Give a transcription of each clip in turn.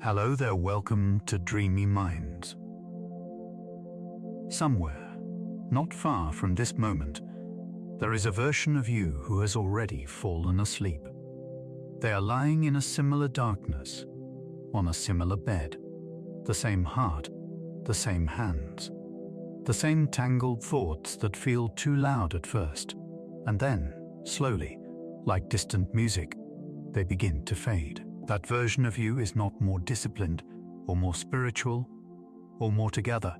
Hello there, welcome to Dreamy Minds. Somewhere, not far from this moment, there is a version of you who has already fallen asleep. They are lying in a similar darkness, on a similar bed, the same heart, the same hands, the same tangled thoughts that feel too loud at first, and then, slowly, like distant music, they begin to fade. That version of you is not more disciplined, or more spiritual, or more together.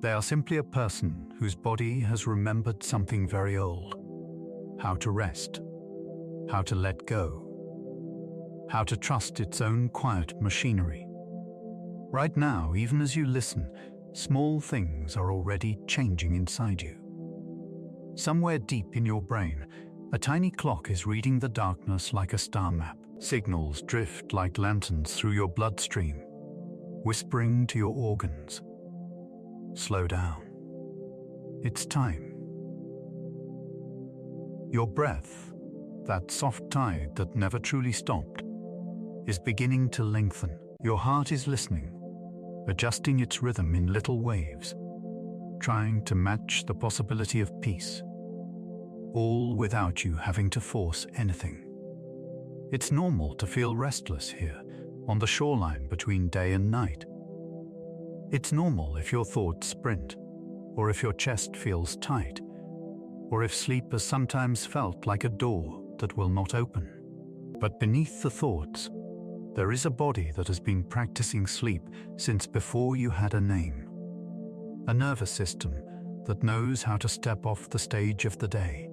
They are simply a person whose body has remembered something very old. How to rest, how to let go, how to trust its own quiet machinery. Right now, even as you listen, small things are already changing inside you. Somewhere deep in your brain, a tiny clock is reading the darkness like a star map. Signals drift like lanterns through your bloodstream, whispering to your organs. Slow down. It's time. Your breath, that soft tide that never truly stopped, is beginning to lengthen. Your heart is listening, adjusting its rhythm in little waves, trying to match the possibility of peace, all without you having to force anything. It's normal to feel restless here, on the shoreline between day and night. It's normal if your thoughts sprint, or if your chest feels tight, or if sleep has sometimes felt like a door that will not open. But beneath the thoughts, there is a body that has been practicing sleep since before you had a name. A nervous system that knows how to step off the stage of the day.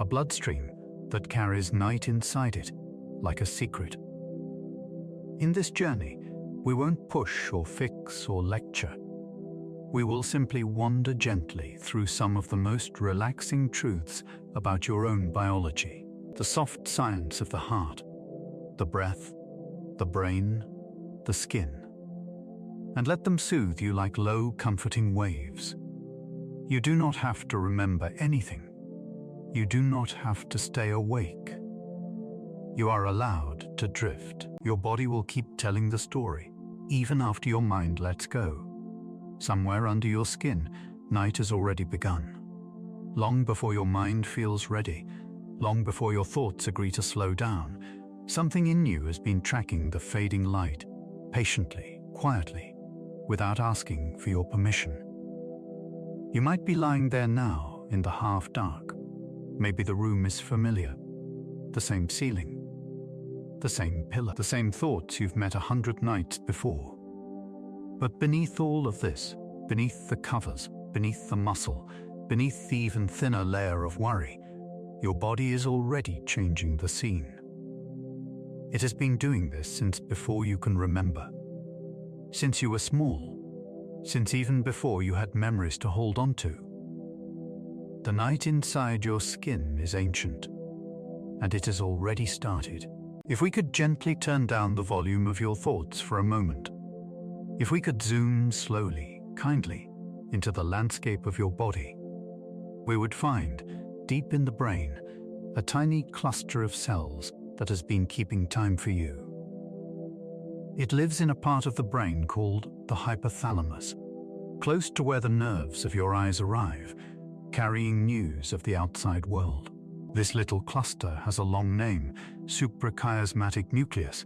A bloodstream that carries night inside it, like a secret. In this journey, we won't push or fix or lecture. We will simply wander gently through some of the most relaxing truths about your own biology, the soft science of the heart, the breath, the brain, the skin, and let them soothe you like low, comforting waves. You do not have to remember anything. You do not have to stay awake. You are allowed to drift. Your body will keep telling the story, even after your mind lets go. Somewhere under your skin, night has already begun. Long before your mind feels ready, long before your thoughts agree to slow down, something in you has been tracking the fading light, patiently, quietly, without asking for your permission. You might be lying there now, in the half-dark. Maybe the room is familiar. The same ceiling, the same pillar, the same thoughts you've met 100 nights before. But beneath all of this, beneath the covers, beneath the muscle, beneath the even thinner layer of worry, your body is already changing the scene. It has been doing this since before you can remember. Since you were small. Since even before you had memories to hold on to. The night inside your skin is ancient, and it has already started. If we could gently turn down the volume of your thoughts for a moment, if we could zoom slowly, kindly, into the landscape of your body, we would find, deep in the brain, a tiny cluster of cells that has been keeping time for you. It lives in a part of the brain called the hypothalamus, close to where the nerves of your eyes arrive, carrying news of the outside world. This little cluster has a long name, suprachiasmatic nucleus,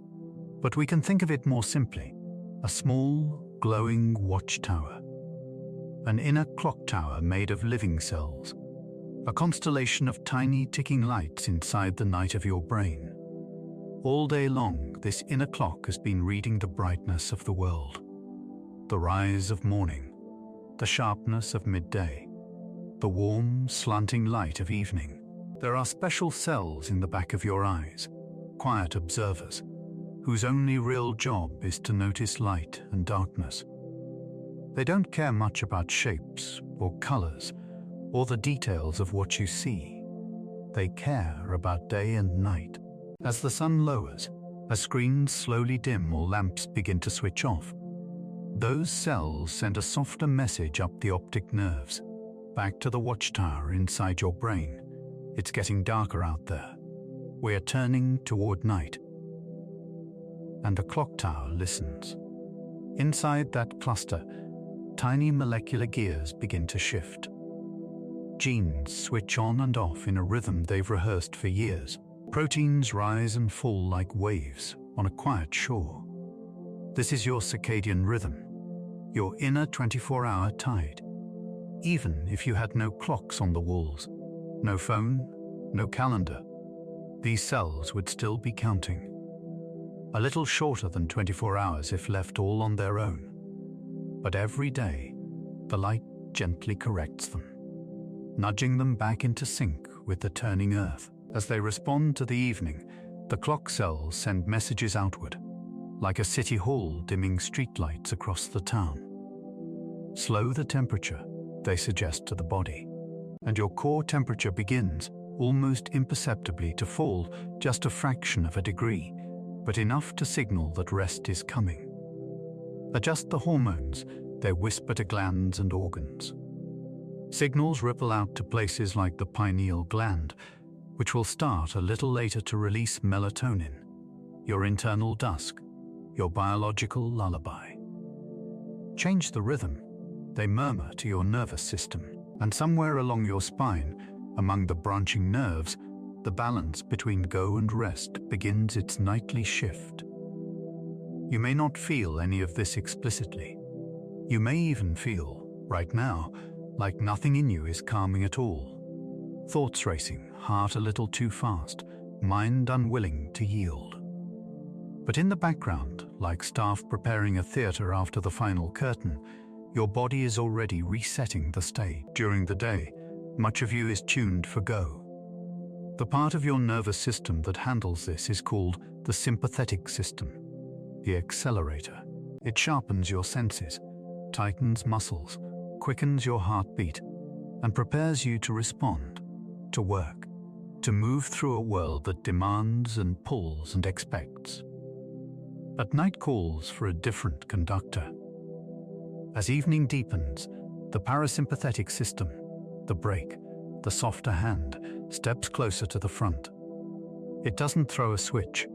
but we can think of it more simply, a small, glowing watchtower. An inner clock tower made of living cells, a constellation of tiny ticking lights inside the night of your brain. All day long, this inner clock has been reading the brightness of the world, the rise of morning, the sharpness of midday, the warm, slanting light of evening. There are special cells in the back of your eyes, quiet observers, whose only real job is to notice light and darkness. They don't care much about shapes or colors or the details of what you see. They care about day and night. As the sun lowers, as screens slowly dim or lamps begin to switch off, those cells send a softer message up the optic nerves, back to the watchtower inside your brain. It's getting darker out there. We are turning toward night. and the clock tower listens. Inside that cluster, tiny molecular gears begin to shift. Genes switch on and off in a rhythm they've rehearsed for years. Proteins rise and fall like waves on a quiet shore. This is your circadian rhythm, your inner 24-hour tide. Even if you had no clocks on the walls, no phone, no calendar, these cells would still be counting. A little shorter than 24 hours if left all on their own. But every day, the light gently corrects them, nudging them back into sync with the turning earth. As they respond to the evening, the clock cells send messages outward, like a city hall dimming streetlights across the town. Slow the temperature, they suggest to the body, and your core temperature begins, almost imperceptibly, to fall just a fraction of a degree, but enough to signal that rest is coming. Adjust the hormones, they whisper to glands and organs. Signals ripple out to places like the pineal gland, which will start a little later to release melatonin, your internal dusk, your biological lullaby. Change the rhythm, they murmur to your nervous system, and somewhere along your spine, among the branching nerves, the balance between go and rest begins its nightly shift. You may not feel any of this explicitly. You may even feel, right now, like nothing in you is calming at all. Thoughts racing, heart a little too fast, mind unwilling to yield. But in the background, like staff preparing a theater after the final curtain, your body is already resetting the stage. During the day, much of you is tuned for go. The part of your nervous system that handles this is called the sympathetic system, the accelerator. It sharpens your senses, tightens muscles, quickens your heartbeat, and prepares you to respond, to work, to move through a world that demands and pulls and expects. But night calls for a different conductor. As evening deepens, the parasympathetic system, the brake, the softer hand, steps closer to the front. It doesn't throw a switch.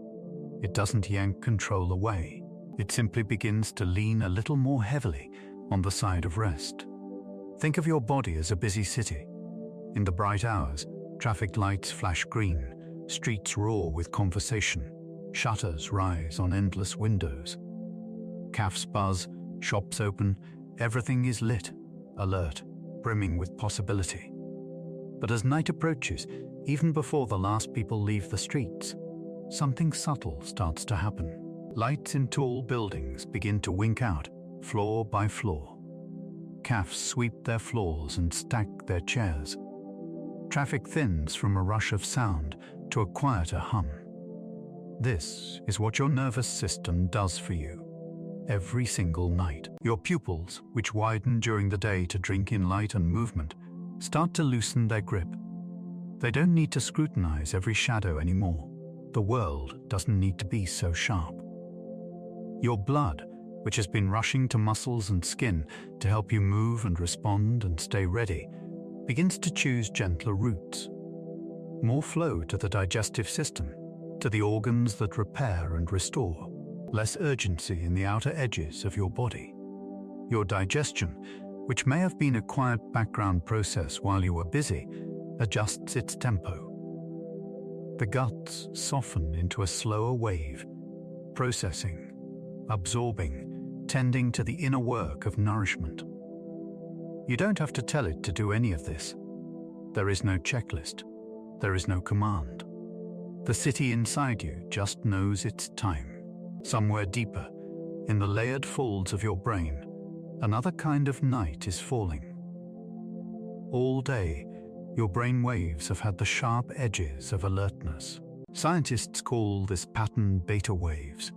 It doesn't yank control away. It simply begins to lean a little more heavily on the side of rest. Think of your body as a busy city. In the bright hours, traffic lights flash green, streets roar with conversation, shutters rise on endless windows. Cafes buzz, shops open, everything is lit, alert, brimming with possibility. But as night approaches, even before the last people leave the streets, something subtle starts to happen. Lights in tall buildings begin to wink out, floor by floor. Cafes sweep their floors and stack their chairs. Traffic thins from a rush of sound to a quieter hum. This is what your nervous system does for you every single night. Your pupils, which widen during the day to drink in light and movement, start to loosen their grip. They don't need to scrutinize every shadow anymore. The world doesn't need to be so sharp. Your blood, which has been rushing to muscles and skin to help you move and respond and stay ready, begins to choose gentler routes. More flow to the digestive system, to the organs that repair and restore. Less urgency in the outer edges of your body. Your digestion, which may have been a quiet background process while you were busy, adjusts its tempo. The guts soften into a slower wave, processing, absorbing, tending to the inner work of nourishment. You don't have to tell it to do any of this. There is no checklist. There is no command. The city inside you just knows its time. Somewhere deeper, in the layered folds of your brain, another kind of night is falling. All day, your brain waves have had the sharp edges of alertness. Scientists call this pattern beta waves.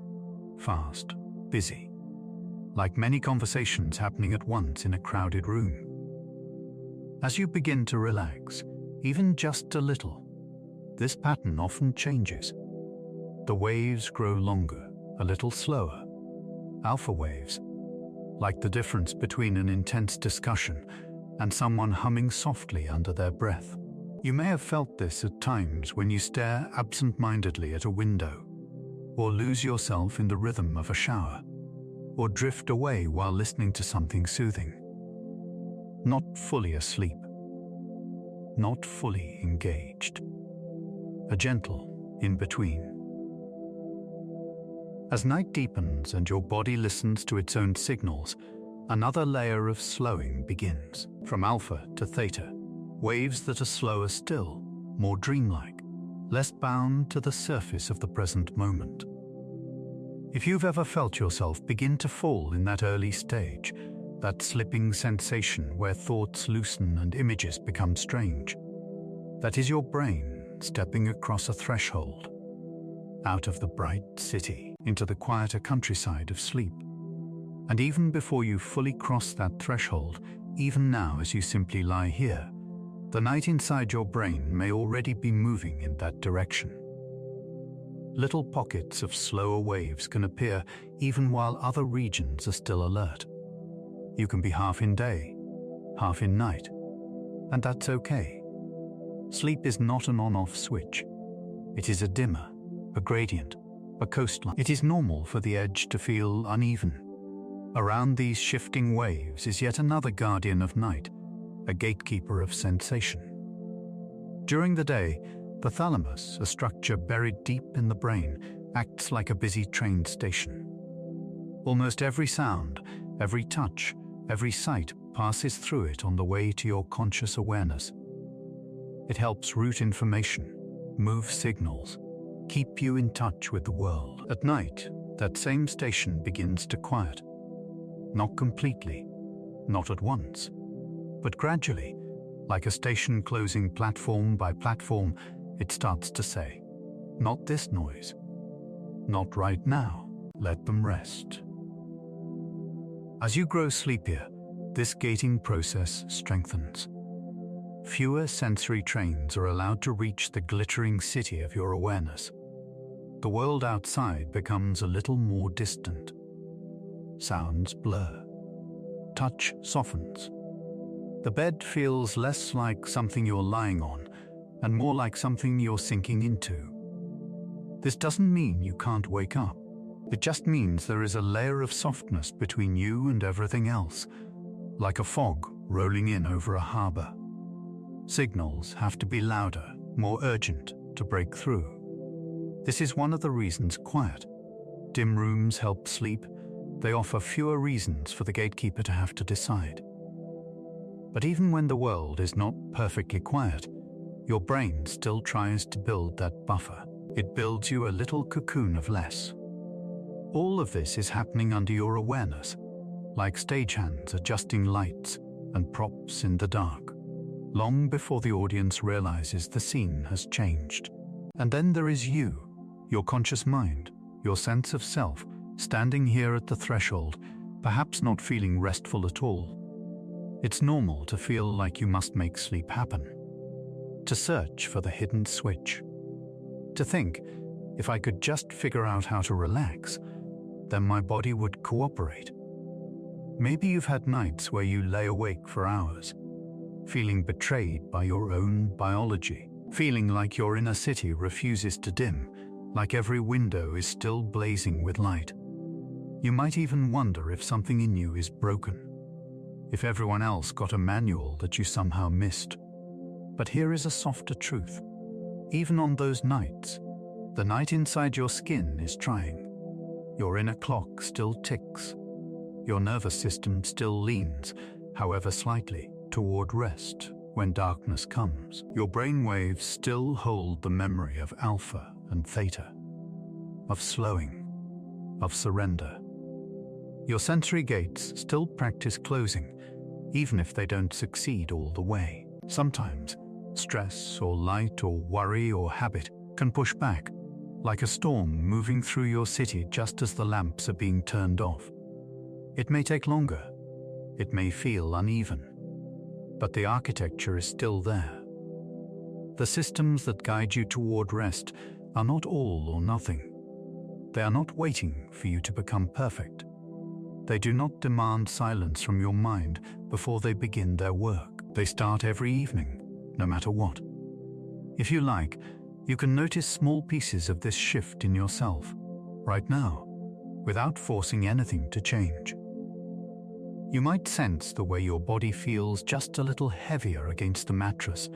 Fast, busy. Like many conversations happening at once in a crowded room. As you begin to relax, even just a little, this pattern often changes. The waves grow longer, a little slower. Alpha waves, like the difference between an intense discussion and someone humming softly under their breath. You may have felt this at times when you stare absent-mindedly at a window. or lose yourself in the rhythm of a shower, or drift away while listening to something soothing. Not fully asleep, not fully engaged. A gentle in-between. As night deepens and your body listens to its own signals, another layer of slowing begins. From alpha to theta, waves that are slower still, more dreamlike, less bound to the surface of the present moment. If you've ever felt yourself begin to fall in that early stage, that slipping sensation where thoughts loosen and images become strange, that is your brain stepping across a threshold, out of the bright city into the quieter countryside of sleep. And even before you fully cross that threshold, even now as you simply lie here, the night inside your brain may already be moving in that direction. Little pockets of slower waves can appear even while other regions are still alert. You can be half in day, half in night, and that's okay. Sleep is not an on-off switch. It is a dimmer, a gradient, a coastline. It is normal for the edge to feel uneven. Around these shifting waves is yet another guardian of night, a gatekeeper of sensation. During the day, the thalamus, a structure buried deep in the brain, acts like a busy train station. Almost every sound, every touch, every sight passes through it on the way to your conscious awareness. It helps route information, move signals, keep you in touch with the world. At night, that same station begins to quiet. Not completely, not at once, but gradually, like a station closing platform by platform, it starts to say, "Not this noise. Not right now. Let them rest." As you grow sleepier, this gating process strengthens. Fewer sensory trains are allowed to reach the glittering city of your awareness. The world outside becomes a little more distant. Sounds blur. Touch softens. The bed feels less like something you're lying on and more like something you're sinking into. This doesn't mean you can't wake up. It just means there is a layer of softness between you and everything else, like a fog rolling in over a harbor. Signals have to be louder, more urgent to break through. This is one of the reasons quiet, dim rooms help sleep. They offer fewer reasons for the gatekeeper to have to decide. But even when the world is not perfectly quiet, your brain still tries to build that buffer. It builds you a little cocoon of less. All of this is happening under your awareness, like stagehands adjusting lights and props in the dark, long before the audience realizes the scene has changed. And then there is you, your conscious mind, your sense of self, standing here at the threshold, perhaps not feeling restful at all. It's normal to feel like you must make sleep happen, to search for the hidden switch, to think, if I could just figure out how to relax, then my body would cooperate. Maybe you've had nights where you lay awake for hours, feeling betrayed by your own biology, feeling like your inner city refuses to dim, like every window is still blazing with light. You might even wonder if something in you is broken, if everyone else got a manual that you somehow missed. But here is a softer truth. Even on those nights, the night inside your skin is trying. Your inner clock still ticks. Your nervous system still leans, however slightly, toward rest when darkness comes. Your brain waves still hold the memory of alpha and theta, of slowing, of surrender. Your sensory gates still practice closing, even if they don't succeed all the way. Sometimes, stress or light or worry or habit can push back, like a storm moving through your city just as the lamps are being turned off. It may take longer. It may feel uneven. But the architecture is still there. The systems that guide you toward rest are not all or nothing. They are not waiting for you to become perfect. They do not demand silence from your mind before they begin their work. They start every evening, no matter what. If you like, you can notice small pieces of this shift in yourself. right now, without forcing anything to change. You might sense the way your body feels just a little heavier against the mattress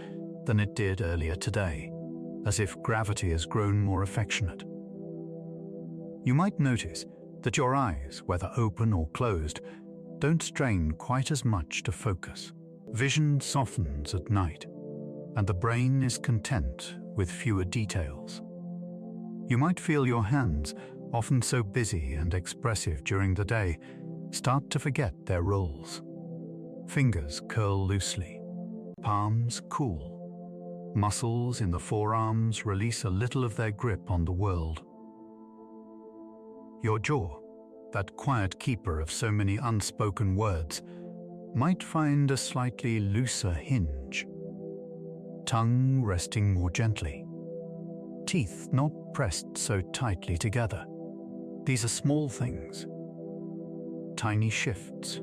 than it did earlier today, as if gravity has grown more affectionate. You might notice that your eyes, whether open or closed, don't strain quite as much to focus. Vision softens at night, and the brain is content with fewer details. You might feel your hands, often so busy and expressive during the day, start to forget their roles. Fingers curl loosely, palms cool. Muscles in the forearms release a little of their grip on the world. Your jaw, that quiet keeper of so many unspoken words, might find a slightly looser hinge. Tongue resting more gently. Teeth not pressed so tightly together. These are small things. Tiny shifts.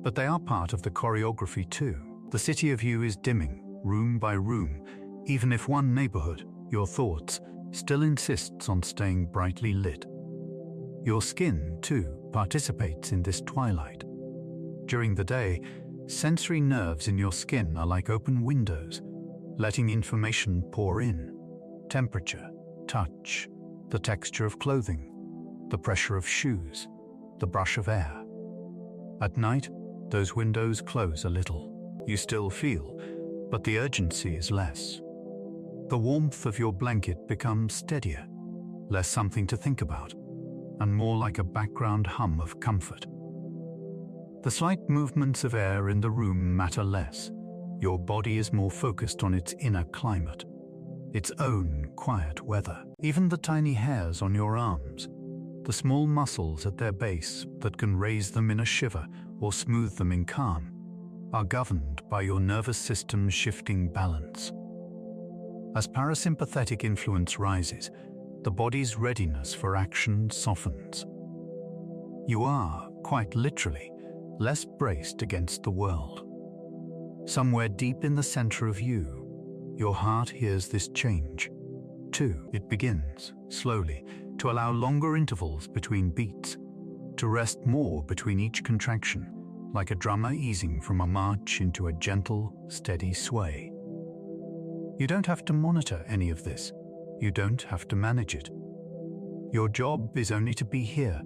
But they are part of the choreography too. The city of you is dimming, room by room, even if one neighborhood, your thoughts, still insists on staying brightly lit. Your skin, too, participates in this twilight. During the day, sensory nerves in your skin are like open windows, letting information pour in. Temperature, touch, the texture of clothing, the pressure of shoes, the brush of air. At night, those windows close a little. You still feel, but the urgency is less. The warmth of your blanket becomes steadier, less something to think about, and more like a background hum of comfort. The slight movements of air in the room matter less. Your body is more focused on its inner climate, its own quiet weather. Even the tiny hairs on your arms, the small muscles at their base that can raise them in a shiver or smooth them in calm, are governed by your nervous system's shifting balance. As parasympathetic influence rises, the body's readiness for action softens. You are, quite literally, less braced against the world. Somewhere deep in the center of you, your heart hears this change. Too, it begins, slowly, to allow longer intervals between beats, to rest more between each contraction, like a drummer easing from a march into a gentle, steady sway. You don't have to monitor any of this. You don't have to manage it. Your job is only to be here,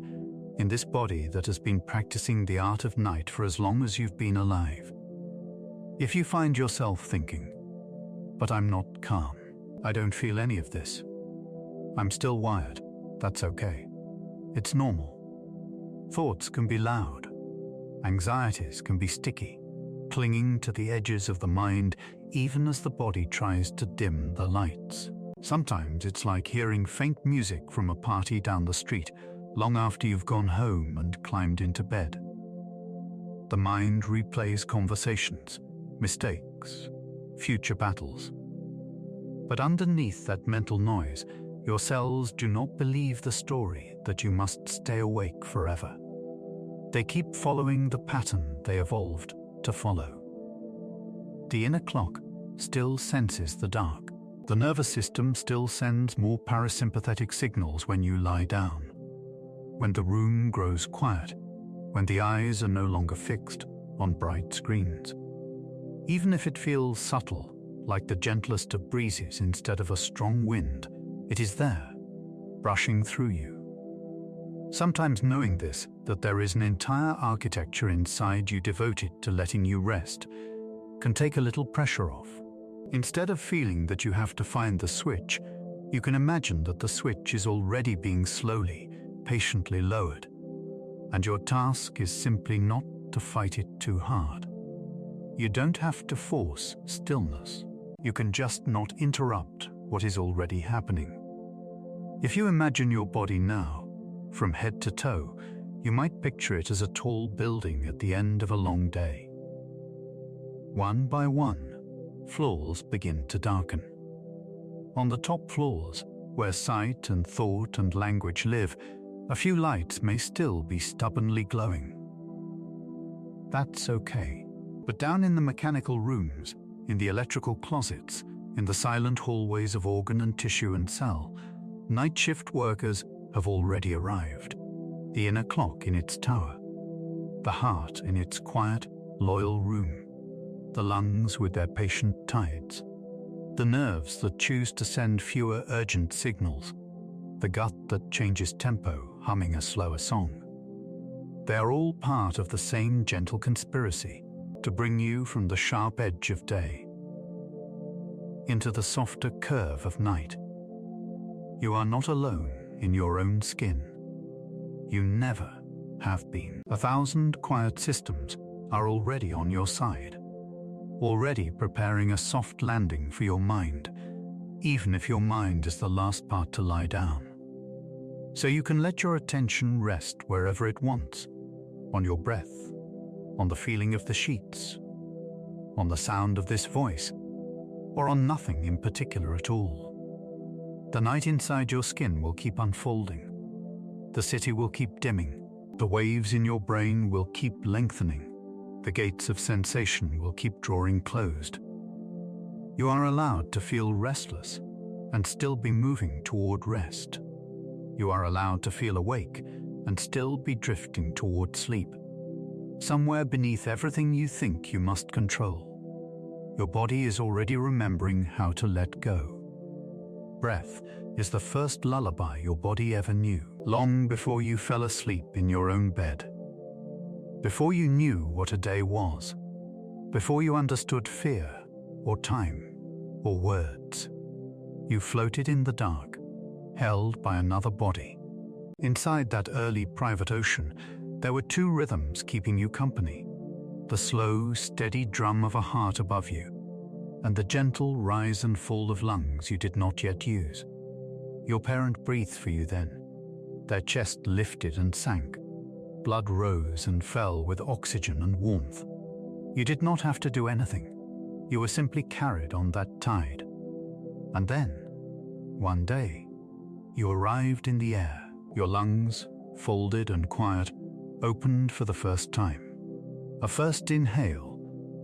in this body that has been practicing the art of night for as long as you've been alive. If you find yourself thinking, "But I'm not calm. I don't feel any of this. I'm still wired," that's okay. It's normal. Thoughts can be loud. Anxieties can be sticky, clinging to the edges of the mind even as the body tries to dim the lights. Sometimes it's like hearing faint music from a party down the street long after you've gone home and climbed into bed. The mind replays conversations, mistakes, future battles. But underneath that mental noise, your cells do not believe the story that you must stay awake forever. They keep following the pattern they evolved to follow. The inner clock still senses the dark. The nervous system still sends more parasympathetic signals when you lie down. When the room grows quiet, when the eyes are no longer fixed on bright screens. Even if it feels subtle, like the gentlest of breezes instead of a strong wind, it is there, brushing through you. Sometimes knowing this, that there is an entire architecture inside you devoted to letting you rest, can take a little pressure off. Instead of feeling that you have to find the switch, you can imagine that the switch is already being slowly, patiently lowered, and your task is simply not to fight it too hard. You don't have to force stillness. You can just not interrupt what is already happening. If you imagine your body now, from head to toe, you might picture it as a tall building at the end of a long day. One by one, floors begin to darken. On the top floors, where sight and thought and language live, a few lights may still be stubbornly glowing. That's okay. But down in the mechanical rooms, in the electrical closets, in the silent hallways of organ and tissue and cell, night shift workers have already arrived. The inner clock in its tower, the heart in its quiet, loyal room, the lungs with their patient tides, the nerves that choose to send fewer urgent signals, the gut that changes tempo, humming a slower song. They are all part of the same gentle conspiracy to bring you from the sharp edge of day into the softer curve of night. You are not alone in your own skin. You never have been. 1,000 quiet systems are already on your side, already preparing a soft landing for your mind, even if your mind is the last part to lie down. So you can let your attention rest wherever it wants, on your breath, on the feeling of the sheets, on the sound of this voice, or on nothing in particular at all. The night inside your skin will keep unfolding. The city will keep dimming. The waves in your brain will keep lengthening. The gates of sensation will keep drawing closed. You are allowed to feel restless and still be moving toward rest. You are allowed to feel awake and still be drifting toward sleep. Somewhere beneath everything you think you must control, your body is already remembering how to let go. Breath is the first lullaby your body ever knew, long before you fell asleep in your own bed. Before you knew what a day was, before you understood fear, or time, or words, you floated in the dark, held by another body. Inside that early private ocean, there were two rhythms keeping you company: the slow, steady drum of a heart above you, and the gentle rise and fall of lungs you did not yet use. Your parent breathed for you then. Their chest lifted and sank. Blood rose and fell with oxygen and warmth. You did not have to do anything. You were simply carried on that tide. And then, one day, you arrived in the air. Your lungs, folded and quiet, opened for the first time. A first inhale,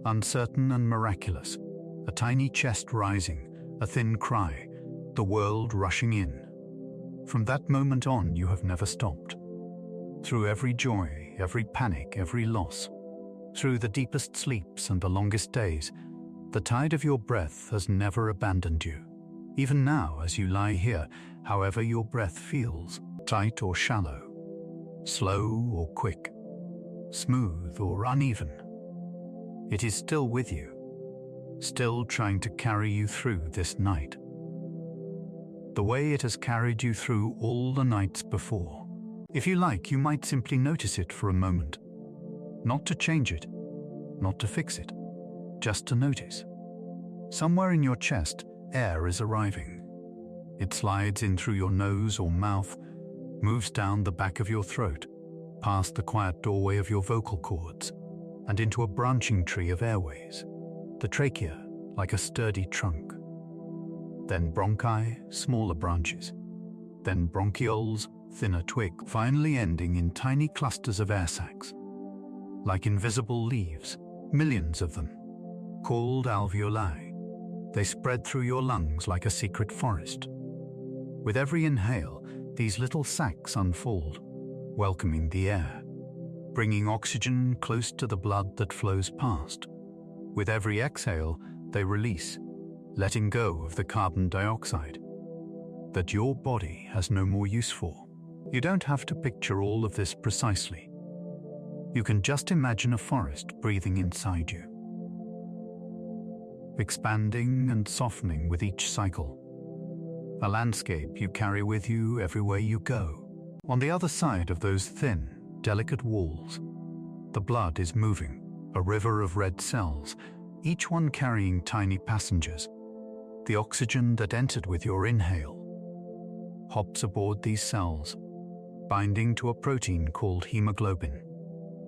uncertain and miraculous. A tiny chest rising, a thin cry, the world rushing in. From that moment on, you have never stopped. Through every joy, every panic, every loss, through the deepest sleeps and the longest days, the tide of your breath has never abandoned you. Even now, as you lie here, however your breath feels, tight or shallow, slow or quick, smooth or uneven, it is still with you, still trying to carry you through this night. The way it has carried you through all the nights before. If you like, you might simply notice it for a moment. Not to change it, not to fix it, just to notice. Somewhere in your chest, air is arriving. It slides in through your nose or mouth, moves down the back of your throat, past the quiet doorway of your vocal cords, and into a branching tree of airways, the trachea like a sturdy trunk. Then bronchi, smaller branches, then bronchioles, thinner twig, finally ending in tiny clusters of air sacs. Like invisible leaves, millions of them, called alveoli, they spread through your lungs like a secret forest. With every inhale, these little sacs unfold, welcoming the air, bringing oxygen close to the blood that flows past. With every exhale, they release, letting go of the carbon dioxide that your body has no more use for. You don't have to picture all of this precisely. You can just imagine a forest breathing inside you, expanding and softening with each cycle. A landscape you carry with you everywhere you go. On the other side of those thin, delicate walls, the blood is moving, a river of red cells, each one carrying tiny passengers. The oxygen that entered with your inhale hops aboard these cells, binding to a protein called hemoglobin,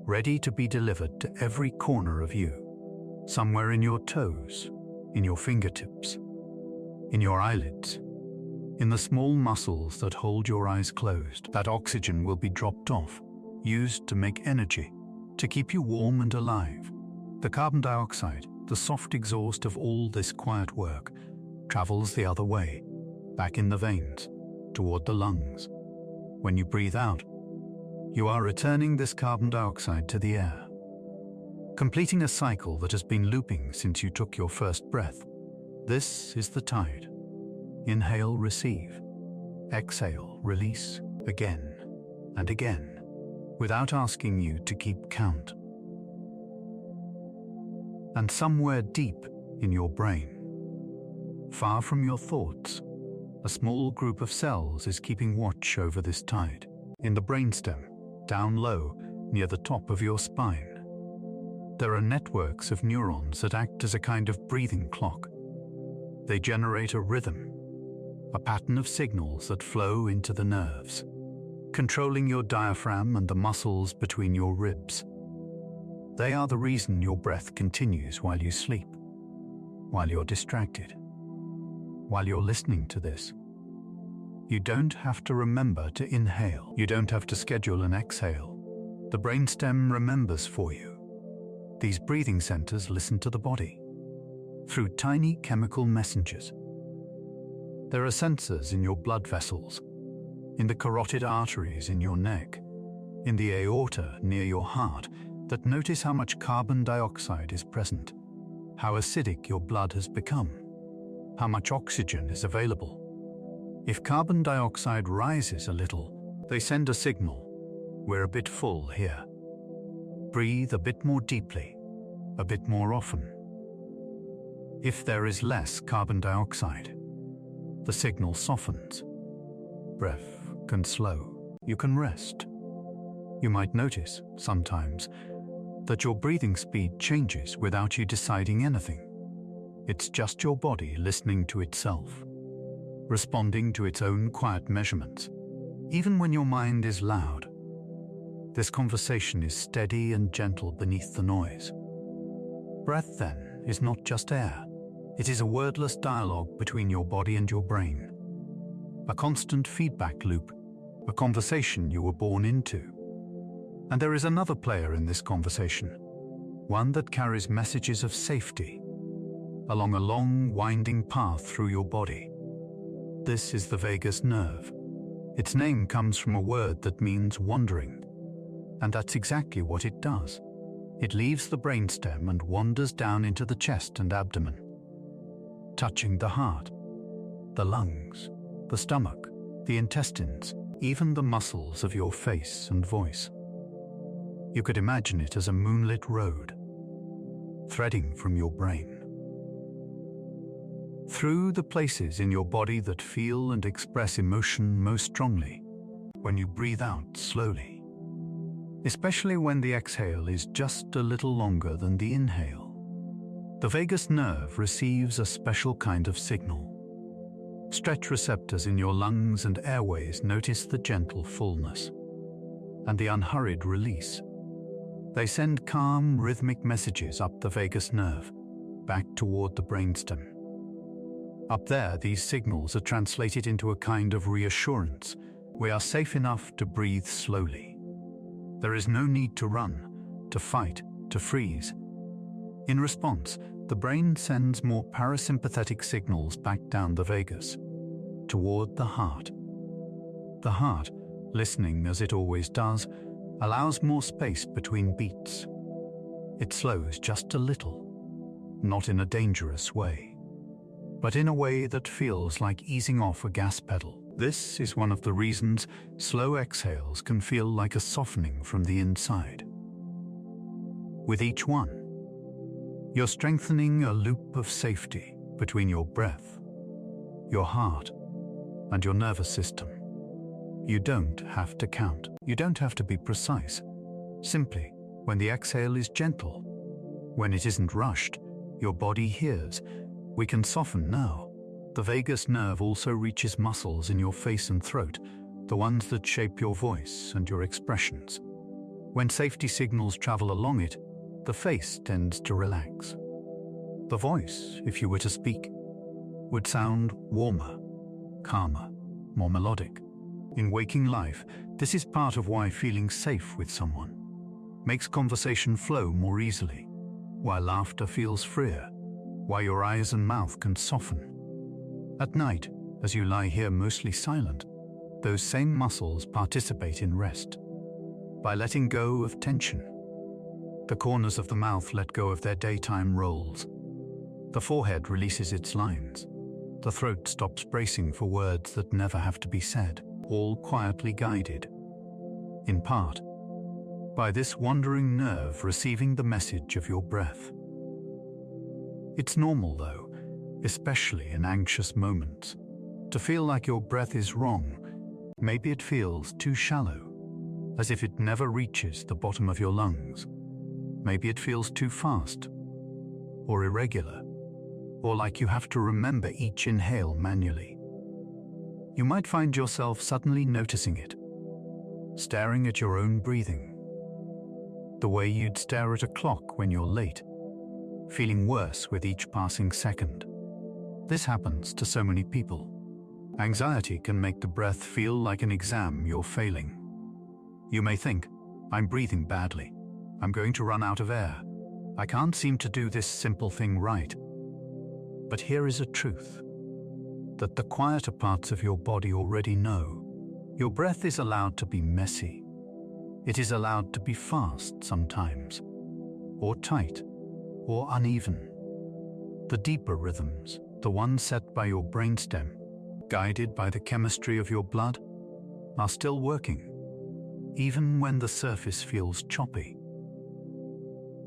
ready to be delivered to every corner of you, somewhere in your toes, in your fingertips, in your eyelids, in the small muscles that hold your eyes closed. That oxygen will be dropped off, used to make energy, to keep you warm and alive. The carbon dioxide, the soft exhaust of all this quiet work, travels the other way, back in the veins, toward the lungs. When you breathe out, you are returning this carbon dioxide to the air, completing a cycle that has been looping since you took your first breath. This is the tide. Inhale, receive. Exhale, release, again and again, without asking you to keep count. And somewhere deep in your brain, far from your thoughts, a small group of cells is keeping watch over this tide. In the brainstem, down low, near the top of your spine, there are networks of neurons that act as a kind of breathing clock. They generate a rhythm, a pattern of signals that flow into the nerves, controlling your diaphragm and the muscles between your ribs. They are the reason your breath continues while you sleep, while you're distracted, while you're listening to this. You don't have to remember to inhale. You don't have to schedule an exhale. The brainstem remembers for you. These breathing centers listen to the body through tiny chemical messengers. There are sensors in your blood vessels, in the carotid arteries in your neck, in the aorta near your heart, that notice how much carbon dioxide is present, how acidic your blood has become, how much oxygen is available. If carbon dioxide rises a little, they send a signal. We're a bit full here. Breathe a bit more deeply, a bit more often. If there is less carbon dioxide, the signal softens. Breath can slow. You can rest. You might notice, sometimes, that your breathing speed changes without you deciding anything. It's just your body listening to itself, responding to its own quiet measurements, even when your mind is loud. This conversation is steady and gentle beneath the noise. Breath, then, is not just air. It is a wordless dialogue between your body and your brain, a constant feedback loop, a conversation you were born into. And there is another player in this conversation, one that carries messages of safety along a long, winding path through your body. This is the vagus nerve. Its name comes from a word that means wandering, and that's exactly what it does. It leaves the brainstem and wanders down into the chest and abdomen, touching the heart, the lungs, the stomach, the intestines, even the muscles of your face and voice. You could imagine it as a moonlit road, threading from your brain through the places in your body that feel and express emotion most strongly when you breathe out slowly, especially when the exhale is just a little longer than the inhale. The vagus nerve receives a special kind of signal. Stretch receptors in your lungs and airways notice the gentle fullness and the unhurried release. They send calm, rhythmic messages up the vagus nerve, back toward the brainstem. Up there, these signals are translated into a kind of reassurance. We are safe enough to breathe slowly. There is no need to run, to fight, to freeze. In response, the brain sends more parasympathetic signals back down the vagus, toward the heart. The heart, listening as it always does, allows more space between beats. It slows just a little, not in a dangerous way, but in a way that feels like easing off a gas pedal. This is one of the reasons slow exhales can feel like a softening from the inside. With each one, you're strengthening a loop of safety between your breath, your heart, and your nervous system. You don't have to count. You don't have to be precise. Simply, when the exhale is gentle, when it isn't rushed, your body hears, we can soften now. The vagus nerve also reaches muscles in your face and throat, the ones that shape your voice and your expressions. When safety signals travel along it, the face tends to relax. The voice, if you were to speak, would sound warmer, calmer, more melodic. In waking life, this is part of why feeling safe with someone makes conversation flow more easily, why laughter feels freer, why your eyes and mouth can soften. At night, as you lie here mostly silent, those same muscles participate in rest by letting go of tension. The corners of the mouth let go of their daytime roles. The forehead releases its lines. The throat stops bracing for words that never have to be said, all quietly guided, in part, by this wandering nerve receiving the message of your breath. It's normal, though, especially in anxious moments, to feel like your breath is wrong. Maybe it feels too shallow, as if it never reaches the bottom of your lungs. Maybe it feels too fast, or irregular, or like you have to remember each inhale manually. You might find yourself suddenly noticing it, staring at your own breathing, the way you'd stare at a clock when you're late, feeling worse with each passing second. This happens to so many people. Anxiety can make the breath feel like an exam you're failing. You may think, I'm breathing badly. I'm going to run out of air. I can't seem to do this simple thing right. But here is a truth that the quieter parts of your body already know. Your breath is allowed to be messy. It is allowed to be fast sometimes, or tight, or uneven. The deeper rhythms, the ones set by your brainstem, guided by the chemistry of your blood, are still working, even when the surface feels choppy.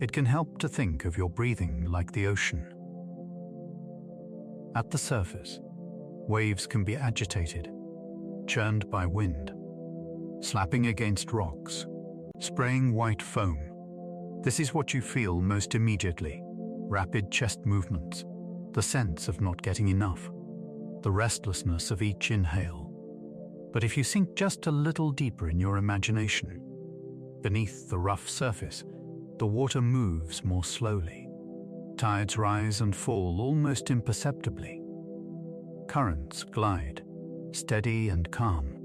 It can help to think of your breathing like the ocean. At the surface, waves can be agitated, churned by wind, slapping against rocks, spraying white foam. This is what you feel most immediately: rapid chest movements, the sense of not getting enough, the restlessness of each inhale. But if you sink just a little deeper in your imagination, beneath the rough surface, the water moves more slowly. Tides rise and fall almost imperceptibly. Currents glide, steady and calm.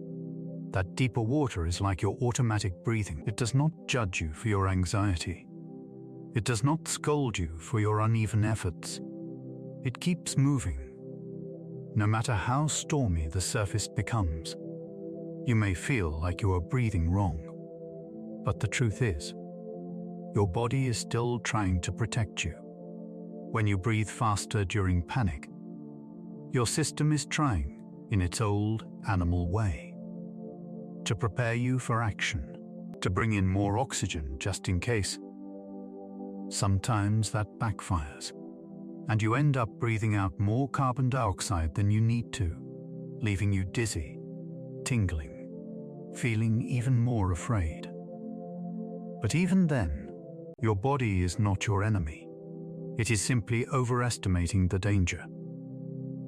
That deeper water is like your automatic breathing. It does not judge you for your anxiety. It does not scold you for your uneven efforts. It keeps moving. No matter how stormy the surface becomes, you may feel like you are breathing wrong. But the truth is, your body is still trying to protect you. When you breathe faster during panic, your system is trying, in its old animal way, to prepare you for action, to bring in more oxygen just in case. Sometimes that backfires, and you end up breathing out more carbon dioxide than you need to, leaving you dizzy, tingling, feeling even more afraid. But even then, your body is not your enemy. It is simply overestimating the danger.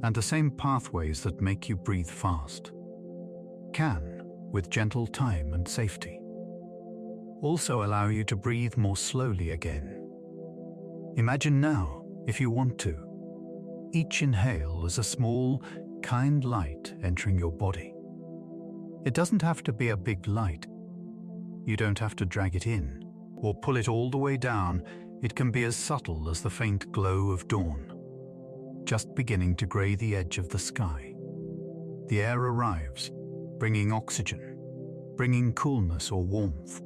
And the same pathways that make you breathe fast can, with gentle time and safety, also allow you to breathe more slowly again. Imagine now, if you want to, each inhale as a small, kind light entering your body. It doesn't have to be a big light. You don't have to drag it in or pull it all the way down. It can be as subtle as the faint glow of dawn, just beginning to gray the edge of the sky. The air arrives, bringing oxygen, bringing coolness or warmth,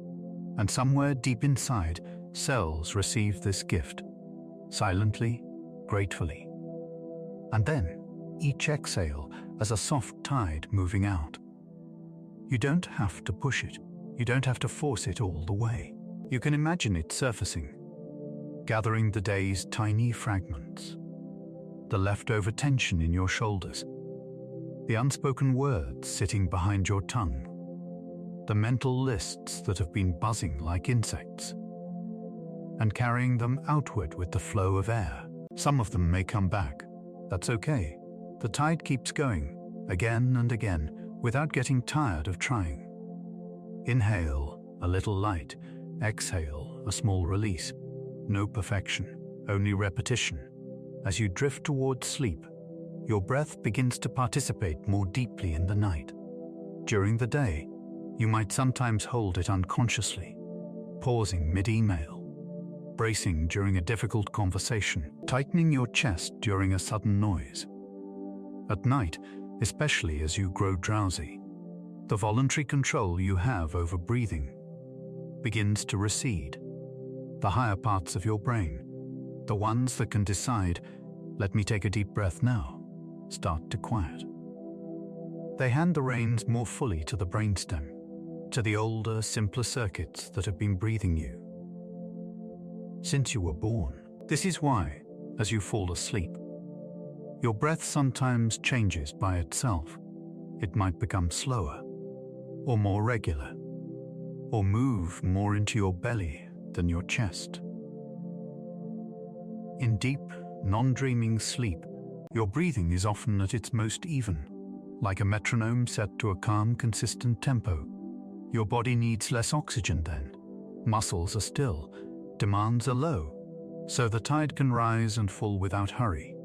and somewhere deep inside, cells receive this gift, silently, gratefully. And then, each exhale as a soft tide moving out. You don't have to push it. You don't have to force it all the way. You can imagine it surfacing, gathering the day's tiny fragments, the leftover tension in your shoulders, the unspoken words sitting behind your tongue, the mental lists that have been buzzing like insects, and carrying them outward with the flow of air. Some of them may come back. That's okay. The tide keeps going, again and again, without getting tired of trying. Inhale, a little light. Exhale, a small release. No perfection, only repetition. As you drift towards sleep, your breath begins to participate more deeply in the night. During the day, you might sometimes hold it unconsciously, pausing mid-email, bracing during a difficult conversation, tightening your chest during a sudden noise. At night, especially as you grow drowsy, The voluntary control you have over breathing begins to recede. The higher parts of your brain, the ones that can decide, let me take a deep breath now, start to quiet. They hand the reins more fully to the brainstem, to the older, simpler circuits that have been breathing you since you were born. This is why, as you fall asleep, your breath sometimes changes by itself. It might become slower, or more regular, or move more into your belly than your chest. In deep, non-dreaming sleep, your breathing is often at its most even, like a metronome set to a calm, consistent tempo. Your body needs less oxygen then. Muscles are still, demands are low, so the tide can rise and fall without hurry.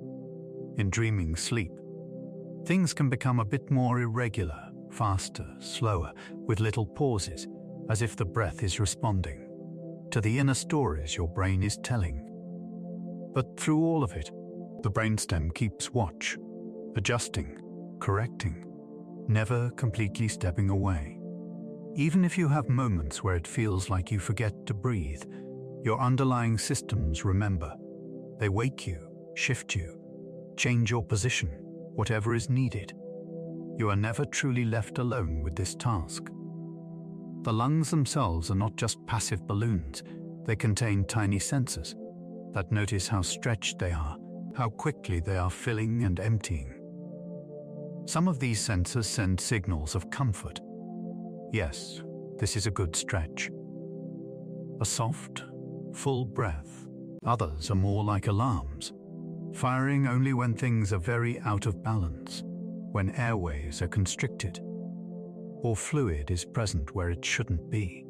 In dreaming sleep, things can become a bit more irregular, faster, slower, with little pauses, as if the breath is responding to the inner stories your brain is telling. But through all of it, the brainstem keeps watch, adjusting, correcting, never completely stepping away. Even if you have moments where it feels like you forget to breathe, your underlying systems remember. They wake you, shift you, change your position, whatever is needed. You are never truly left alone with this task. The lungs themselves are not just passive balloons. They contain tiny sensors that notice how stretched they are, how quickly they are filling and emptying. Some of these sensors send signals of comfort. Yes, this is a good stretch. A soft, full breath. Others are more like alarms, firing only when things are very out of balance, when airways are constricted, or fluid is present where it shouldn't be.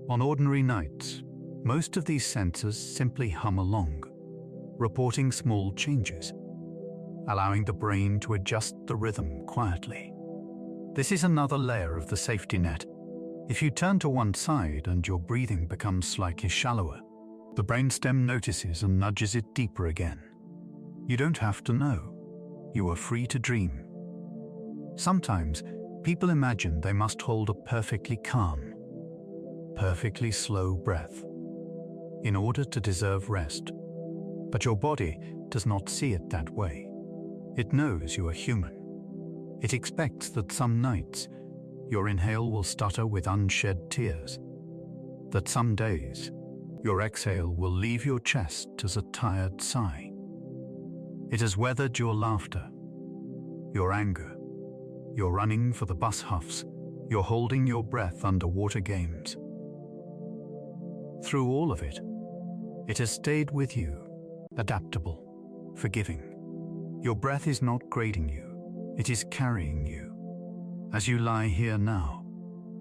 On ordinary nights, most of these sensors simply hum along, reporting small changes, allowing the brain to adjust the rhythm quietly. This is another layer of the safety net. If you turn to one side and your breathing becomes slightly shallower, the brainstem notices and nudges it deeper again. You don't have to know. You are free to dream. Sometimes, people imagine they must hold a perfectly calm, perfectly slow breath in order to deserve rest. But your body does not see it that way. It knows you are human. It expects that some nights your inhale will stutter with unshed tears, that some days your exhale will leave your chest as a tired sigh. It has weathered your laughter, your anger, your running for the bus huffs, your holding your breath underwater games. Through all of it, it has stayed with you, adaptable, forgiving. Your breath is not grading you, it is carrying you. As you lie here now,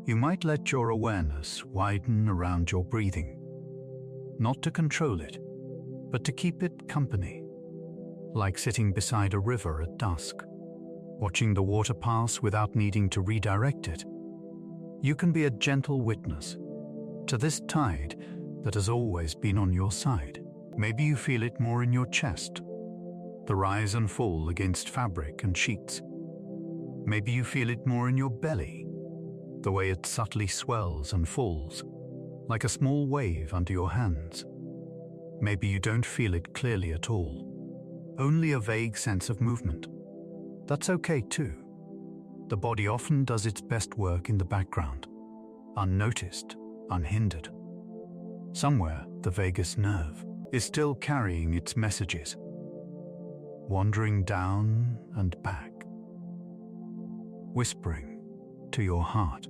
you might let your awareness widen around your breathing, not to control it, but to keep it company, like sitting beside a river at dusk, watching the water pass without needing to redirect it. You can be a gentle witness to this tide that has always been on your side. Maybe you feel it more in your chest, the rise and fall against fabric and sheets. Maybe you feel it more in your belly, the way it subtly swells and falls, like a small wave under your hands. Maybe you don't feel it clearly at all, only a vague sense of movement. That's okay too. The body often does its best work in the background, unnoticed, unhindered. Somewhere, the vagus nerve is still carrying its messages, wandering down and back, whispering to your heart,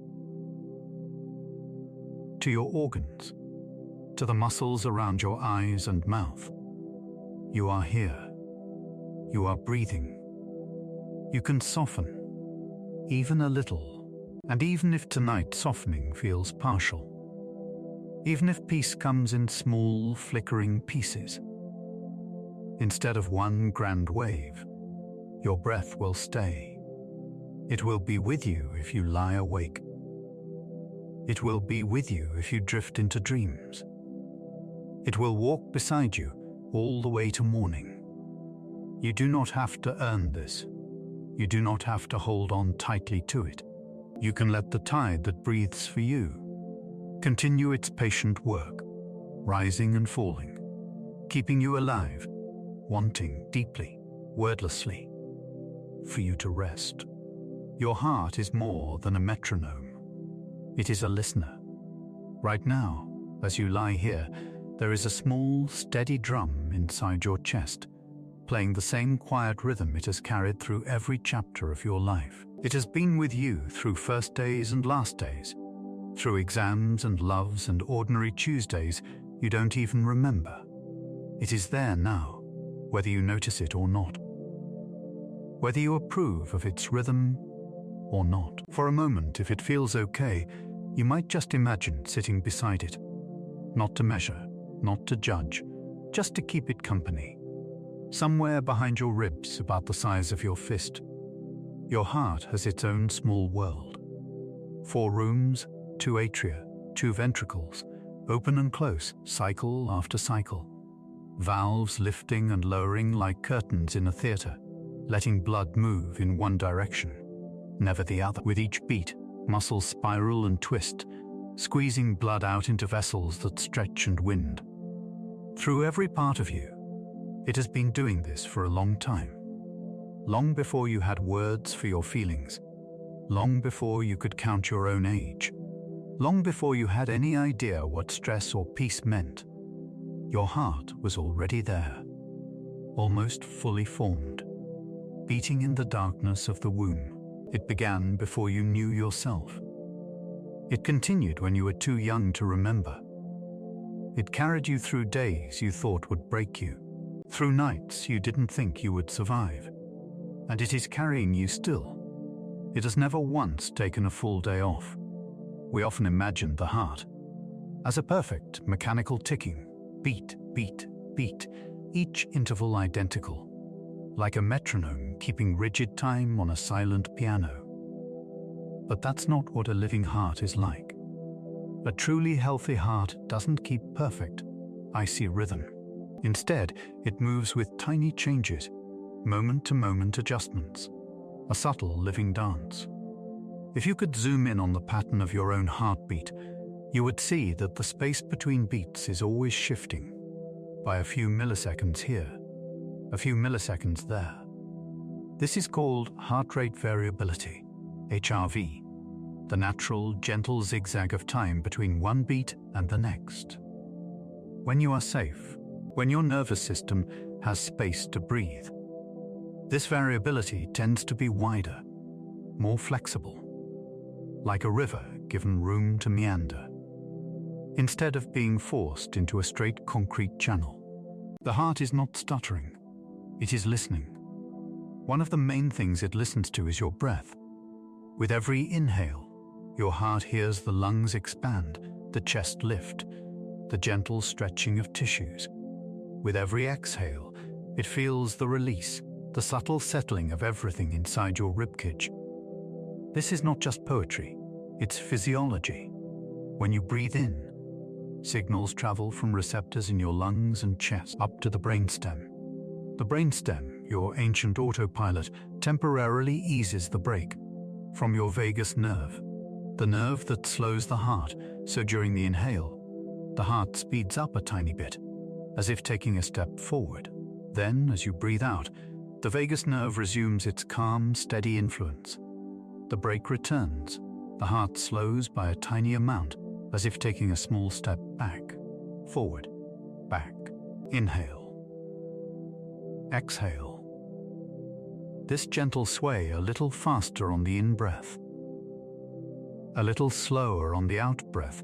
to your organs, to the muscles around your eyes and mouth. You are here. You are breathing. You can soften, even a little. And even if tonight softening feels partial, even if peace comes in small, flickering pieces, instead of one grand wave, your breath will stay. It will be with you if you lie awake. It will be with you if you drift into dreams. It will walk beside you all the way to morning. You do not have to earn this. You do not have to hold on tightly to it. You can let the tide that breathes for you continue its patient work, rising and falling, keeping you alive, wanting deeply, wordlessly, for you to rest. Your heart is more than a metronome. It is a listener. Right now, as you lie here, there is a small, steady drum inside your chest, playing the same quiet rhythm it has carried through every chapter of your life. It has been with you through first days and last days, through exams and loves and ordinary Tuesdays you don't even remember. It is there now, whether you notice it or not, whether you approve of its rhythm or not. For a moment, if it feels okay, you might just imagine sitting beside it, not to measure, not to judge, just to keep it company. Somewhere behind your ribs, about the size of your fist, your heart has its own small world. 4 rooms, 2 atria, 2 ventricles, open and close, cycle after cycle. Valves lifting and lowering like curtains in a theater, letting blood move in one direction, never the other. With each beat, muscles spiral and twist, squeezing blood out into vessels that stretch and wind. Through every part of you, it has been doing this for a long time. Long before you had words for your feelings. Long before you could count your own age. Long before you had any idea what stress or peace meant. Your heart was already there, almost fully formed, beating in the darkness of the womb. It began before you knew yourself. It continued when you were too young to remember. It carried you through days you thought would break you, through nights you didn't think you would survive. And it is carrying you still. It has never once taken a full day off. We often imagine the heart as a perfect mechanical ticking, beat, beat, beat, each interval identical, like a metronome keeping rigid time on a silent piano. But that's not what a living heart is like. A truly healthy heart doesn't keep perfect, icy rhythm. Instead, it moves with tiny changes, moment-to-moment adjustments, a subtle living dance. If you could zoom in on the pattern of your own heartbeat, you would see that the space between beats is always shifting, by a few milliseconds here, a few milliseconds there. This is called heart rate variability, HRV, the natural, gentle zigzag of time between one beat and the next. When you are safe, when your nervous system has space to breathe, this variability tends to be wider, more flexible, like a river given room to meander. Instead of being forced into a straight concrete channel, the heart is not stuttering, it is listening. One of the main things it listens to is your breath. With every inhale, your heart hears the lungs expand, the chest lift, the gentle stretching of tissues. With every exhale, it feels the release, the subtle settling of everything inside your ribcage. This is not just poetry, it's physiology. When you breathe in, signals travel from receptors in your lungs and chest up to the brainstem. The brainstem, your ancient autopilot, temporarily eases the brake from your vagus nerve, the nerve that slows the heart, so during the inhale, the heart speeds up a tiny bit, as if taking a step forward. Then, as you breathe out, the vagus nerve resumes its calm, steady influence. The brake returns. The heart slows by a tiny amount, as if taking a small step back, forward, back. Inhale. Exhale. This gentle sway a little faster on the in-breath, a little slower on the out-breath,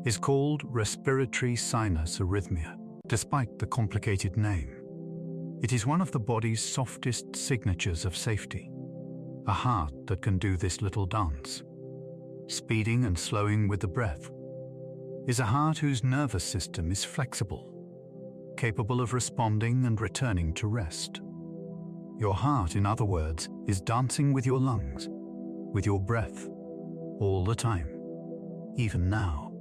is called respiratory sinus arrhythmia. Despite the complicated name, it is one of the body's softest signatures of safety. A heart that can do this little dance, speeding and slowing with the breath, is a heart whose nervous system is flexible, capable of responding and returning to rest. Your heart, in other words, is dancing with your lungs, with your breath, all the time, even now.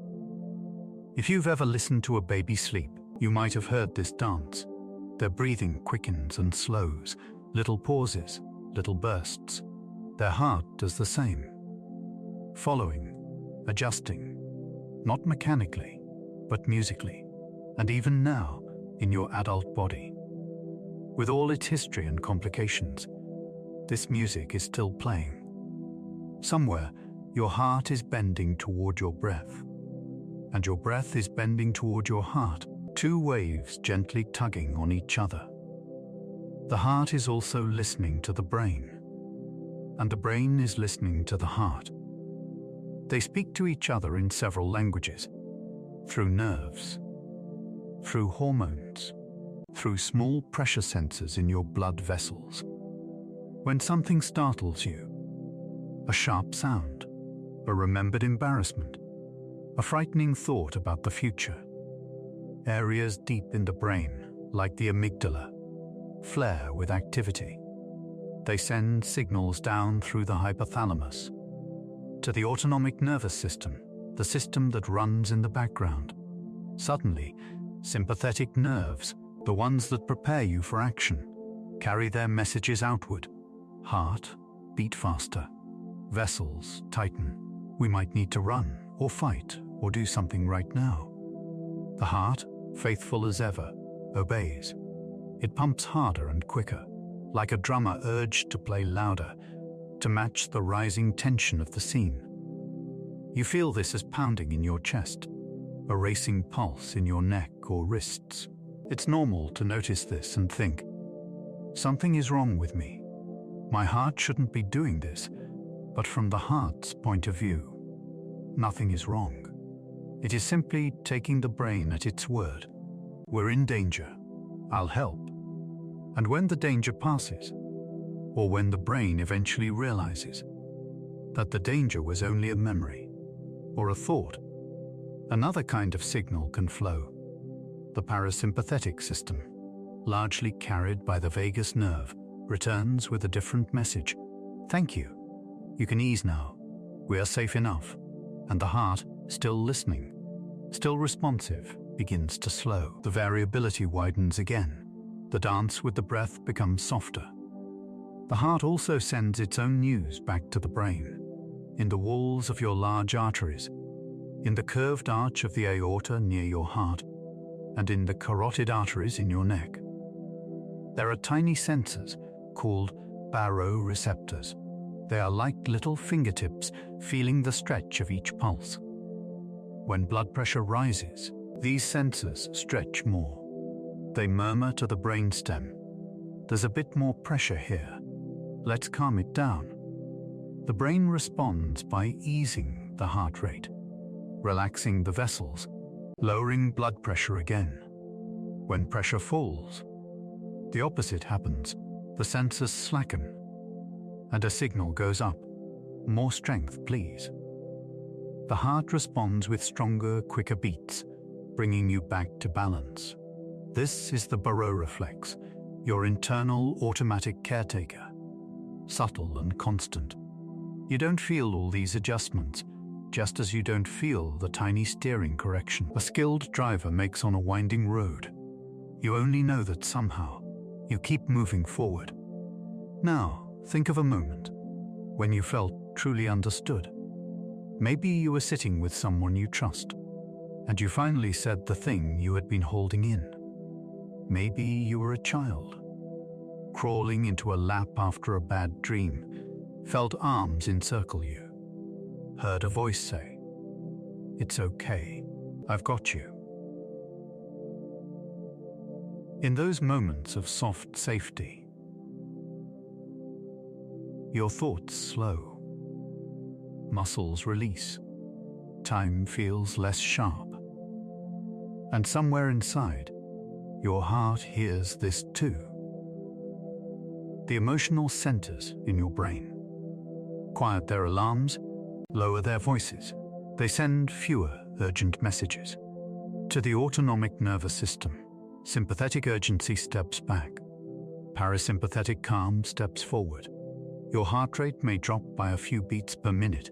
If you've ever listened to a baby sleep, you might have heard this dance. Their breathing quickens and slows, little pauses, little bursts. Their heart does the same. following, adjusting, not mechanically, but musically, and even now in your adult body. With all its history and complications, this music is still playing. Somewhere, your heart is bending toward your breath, and your breath is bending toward your heart, two waves gently tugging on each other. The heart is also listening to the brain, and the brain is listening to the heart. They speak to each other in several languages, through nerves, through hormones, through small pressure sensors in your blood vessels. When something startles you, a sharp sound, a remembered embarrassment, a frightening thought about the future, areas deep in the brain, like the amygdala, flare with activity. They send signals down through the hypothalamus to the autonomic nervous system, the system that runs in the background. Suddenly, sympathetic nerves, the ones that prepare you for action, carry their messages outward. Heart, beat faster. Vessels, tighten. We might need to run, or fight, or do something right now. The heart, faithful as ever, obeys. It pumps harder and quicker, like a drummer urged to play louder, to match the rising tension of the scene. You feel this as pounding in your chest, a racing pulse in your neck or wrists. It's normal to notice this and think, something is wrong with me. My heart shouldn't be doing this, but from the heart's point of view, nothing is wrong. It is simply taking the brain at its word. We're in danger. I'll help. And when the danger passes, or when the brain eventually realizes that the danger was only a memory or a thought, another kind of signal can flow. The parasympathetic system, largely carried by the vagus nerve, returns with a different message. Thank you. You can ease now. We are safe enough. And the heart, still listening, still responsive, begins to slow. The variability widens again. The dance with the breath becomes softer. The heart also sends its own news back to the brain, in the walls of your large arteries, in the curved arch of the aorta near your heart, and in the carotid arteries in your neck. There are tiny sensors called baroreceptors. They are like little fingertips feeling the stretch of each pulse. When blood pressure rises, these sensors stretch more. They murmur to the brainstem, "There's a bit more pressure here. Let's calm it down." The brain responds by easing the heart rate, relaxing the vessels, lowering blood pressure again. When pressure falls, the opposite happens. The sensors slacken, and a signal goes up. More strength, please. The heart responds with stronger, quicker beats, bringing you back to balance. This is the baroreflex, your internal automatic caretaker, subtle and constant. You don't feel all these adjustments, just as you don't feel the tiny steering correction a skilled driver makes on a winding road. You only know that somehow you keep moving forward. Now, think of a moment when you felt truly understood. Maybe you were sitting with someone you trust, and you finally said the thing you had been holding in. Maybe you were a child, crawling into a lap after a bad dream, felt arms encircle you, heard a voice say, "It's okay, I've got you." In those moments of soft safety, your thoughts slow, muscles release, time feels less sharp, and somewhere inside, your heart hears this too. The emotional centers in your brain quiet their alarms, lower their voices. They send fewer urgent messages. To the autonomic nervous system, sympathetic urgency steps back. Parasympathetic calm steps forward. Your heart rate may drop by a few beats per minute.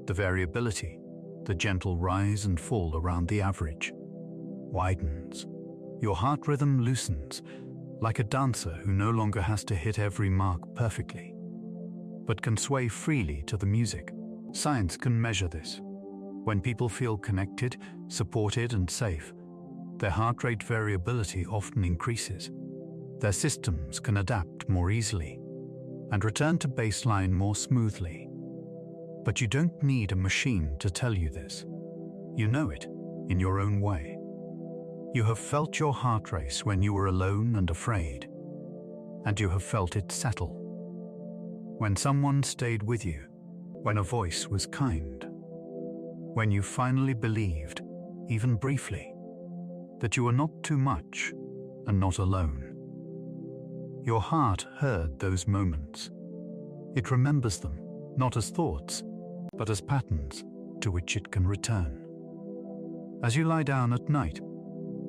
The variability, the gentle rise and fall around the average, widens. Your heart rhythm loosens, like a dancer who no longer has to hit every mark perfectly, but can sway freely to the music. Science can measure this. When people feel connected, supported, and safe, their heart rate variability often increases. Their systems can adapt more easily and return to baseline more smoothly. But you don't need a machine to tell you this. You know it in your own way. You have felt your heart race when you were alone and afraid, and you have felt it settle. When someone stayed with you, when a voice was kind, when you finally believed, even briefly, that you were not too much and not alone. Your heart heard those moments. It remembers them, not as thoughts, but as patterns to which it can return. As you lie down at night,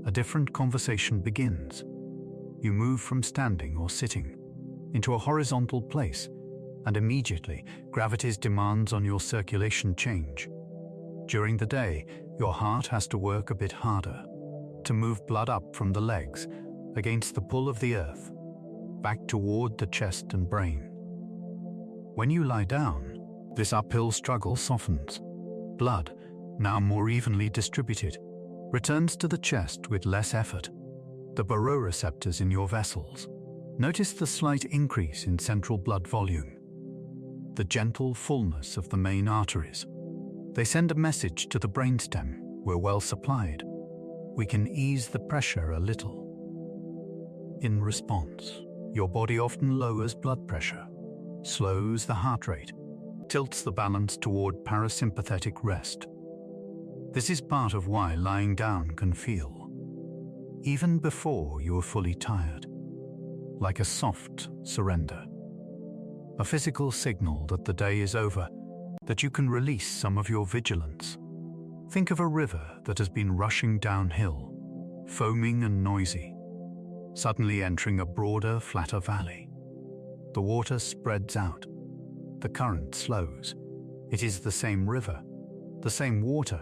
a different conversation begins. You move from standing or sitting into a horizontal place, and immediately gravity's demands on your circulation change. During the day, your heart has to work a bit harder to move blood up from the legs against the pull of the earth, back toward the chest and brain. When you lie down, this uphill struggle softens. Blood, now more evenly distributed, returns to the chest with less effort. The baroreceptors in your vessels. Notice the slight increase in central blood volume. The gentle fullness of the main arteries. They send a message to the brainstem. We're well supplied. We can ease the pressure a little. In response, your body often lowers blood pressure, slows the heart rate, tilts the balance toward parasympathetic rest. This is part of why lying down can feel, even before you are fully tired, like a soft surrender. A physical signal that the day is over, that you can release some of your vigilance. Think of a river that has been rushing downhill, foaming and noisy, suddenly entering a broader, flatter valley. The water spreads out. The current slows. It is the same river, the same water,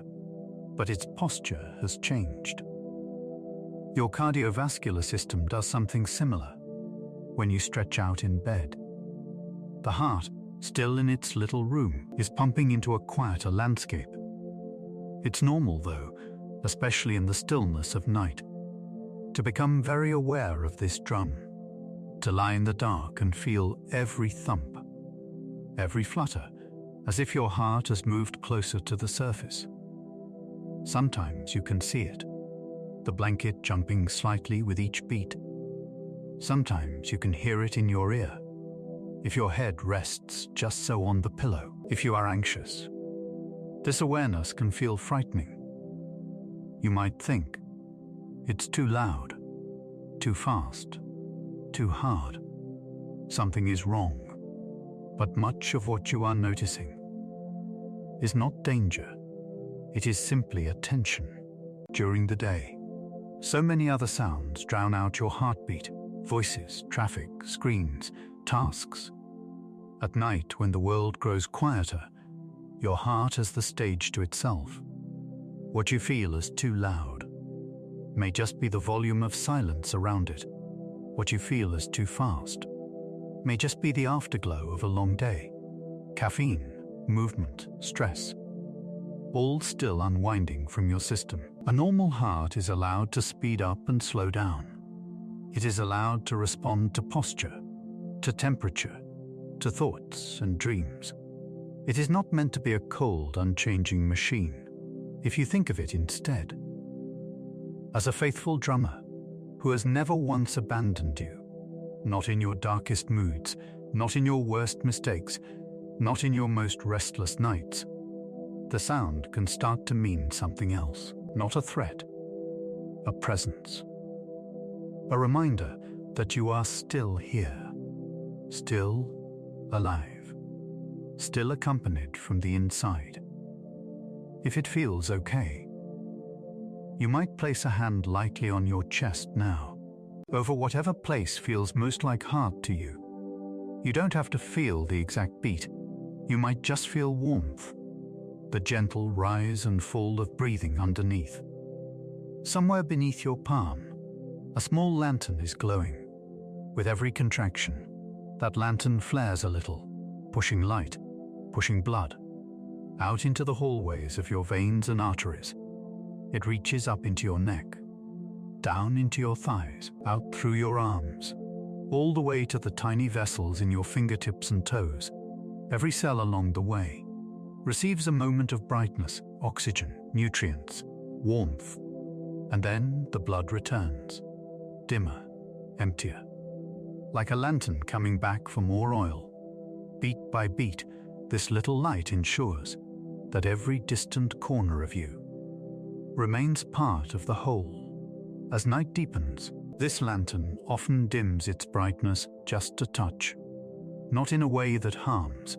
but its posture has changed. Your cardiovascular system does something similar when you stretch out in bed. The heart, still in its little room, is pumping into a quieter landscape. It's normal, though, especially in the stillness of night, to become very aware of this drum, to lie in the dark and feel every thump, every flutter, as if your heart has moved closer to the surface. Sometimes you can see it, the blanket jumping slightly with each beat. Sometimes you can hear it in your ear, if your head rests just so on the pillow. If you are anxious, this awareness can feel frightening. You might think, it's too loud, too fast, too hard. Something is wrong. But much of what you are noticing is not danger. It is simply a tension. During the day, so many other sounds drown out your heartbeat, voices, traffic, screens, tasks. At night, when the world grows quieter, your heart has the stage to itself. What you feel as too loud may just be the volume of silence around it. What you feel as too fast may just be the afterglow of a long day. Caffeine, movement, stress, all still unwinding from your system. A normal heart is allowed to speed up and slow down. It is allowed to respond to posture, to temperature, to thoughts and dreams. It is not meant to be a cold, unchanging machine, if you think of it instead as a faithful drummer who has never once abandoned you, not in your darkest moods, not in your worst mistakes, not in your most restless nights. The sound can start to mean something else, not a threat, a presence, a reminder that you are still here, still alive, still accompanied from the inside. If it feels okay, you might place a hand lightly on your chest now, over whatever place feels most like heart to you. You don't have to feel the exact beat. You might just feel warmth, the gentle rise and fall of breathing underneath. Somewhere beneath your palm, a small lantern is glowing. With every contraction, that lantern flares a little, pushing light, pushing blood, out into the hallways of your veins and arteries. It reaches up into your neck, down into your thighs, out through your arms, all the way to the tiny vessels in your fingertips and toes. Every cell along the way receives a moment of brightness, oxygen, nutrients, warmth, and then the blood returns, dimmer, emptier, like a lantern coming back for more oil. Beat by beat, this little light ensures that every distant corner of you remains part of the whole. As night deepens, this lantern often dims its brightness just a touch, not in a way that harms,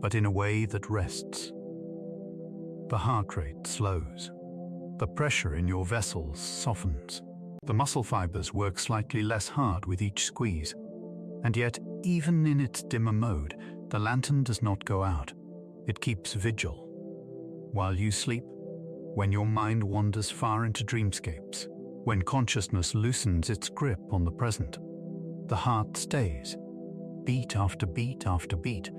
but in a way that rests. The heart rate slows. The pressure in your vessels softens. The muscle fibers work slightly less hard with each squeeze. And yet, even in its dimmer mode, the lantern does not go out. It keeps vigil. While you sleep, when your mind wanders far into dreamscapes, when consciousness loosens its grip on the present, the heart stays. Beat after beat after beat,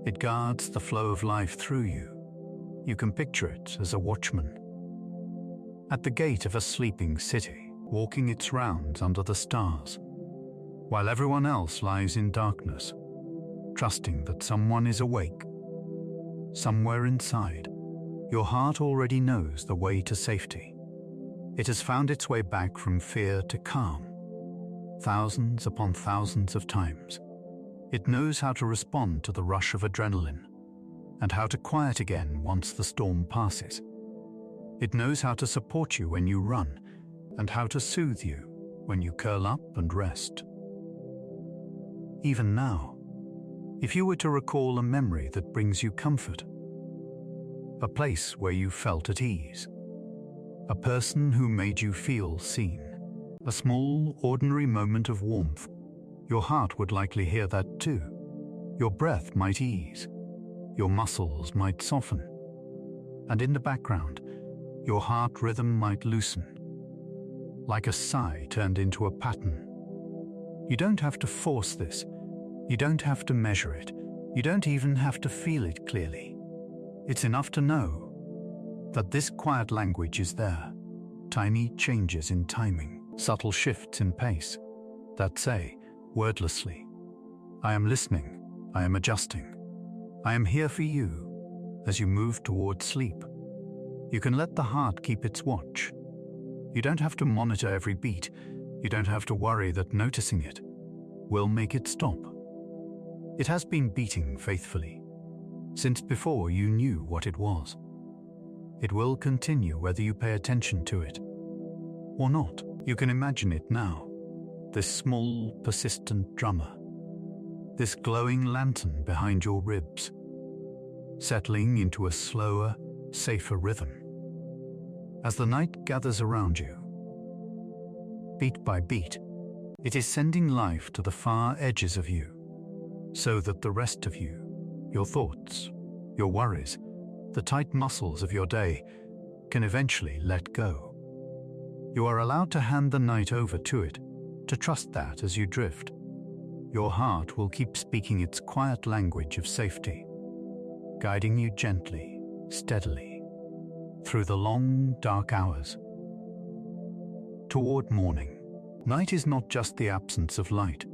it guards the flow of life through you. You can picture it as a watchman at the gate of a sleeping city, walking its rounds under the stars, while everyone else lies in darkness, trusting that someone is awake. Somewhere inside, your heart already knows the way to safety. It has found its way back from fear to calm, thousands upon thousands of times. It knows how to respond to the rush of adrenaline, and how to quiet again once the storm passes. It knows how to support you when you run, and how to soothe you when you curl up and rest. Even now, if you were to recall a memory that brings you comfort, a place where you felt at ease, a person who made you feel seen, a small, ordinary moment of warmth, your heart would likely hear that too. Your breath might ease, your muscles might soften, and in the background, your heart rhythm might loosen, like a sigh turned into a pattern. You don't have to force this. You don't have to measure it. You don't even have to feel it clearly. It's enough to know that this quiet language is there. Tiny changes in timing, subtle shifts in pace that say, wordlessly, I am listening, I am adjusting, I am here for you as you move towards sleep. You can let the heart keep its watch. You don't have to monitor every beat. You don't have to worry that noticing it will make it stop. It has been beating faithfully since before you knew what it was. It will continue whether you pay attention to it or not. You can imagine it now, this small, persistent drummer, this glowing lantern behind your ribs, settling into a slower, safer rhythm. As the night gathers around you, beat by beat, it is sending life to the far edges of you, so that the rest of you, your thoughts, your worries, the tight muscles of your day, can eventually let go. You are allowed to hand the night over to it, to trust that as you drift, your heart will keep speaking its quiet language of safety, guiding you gently, steadily, through the long, dark hours. Toward morning, night is not just the absence of light.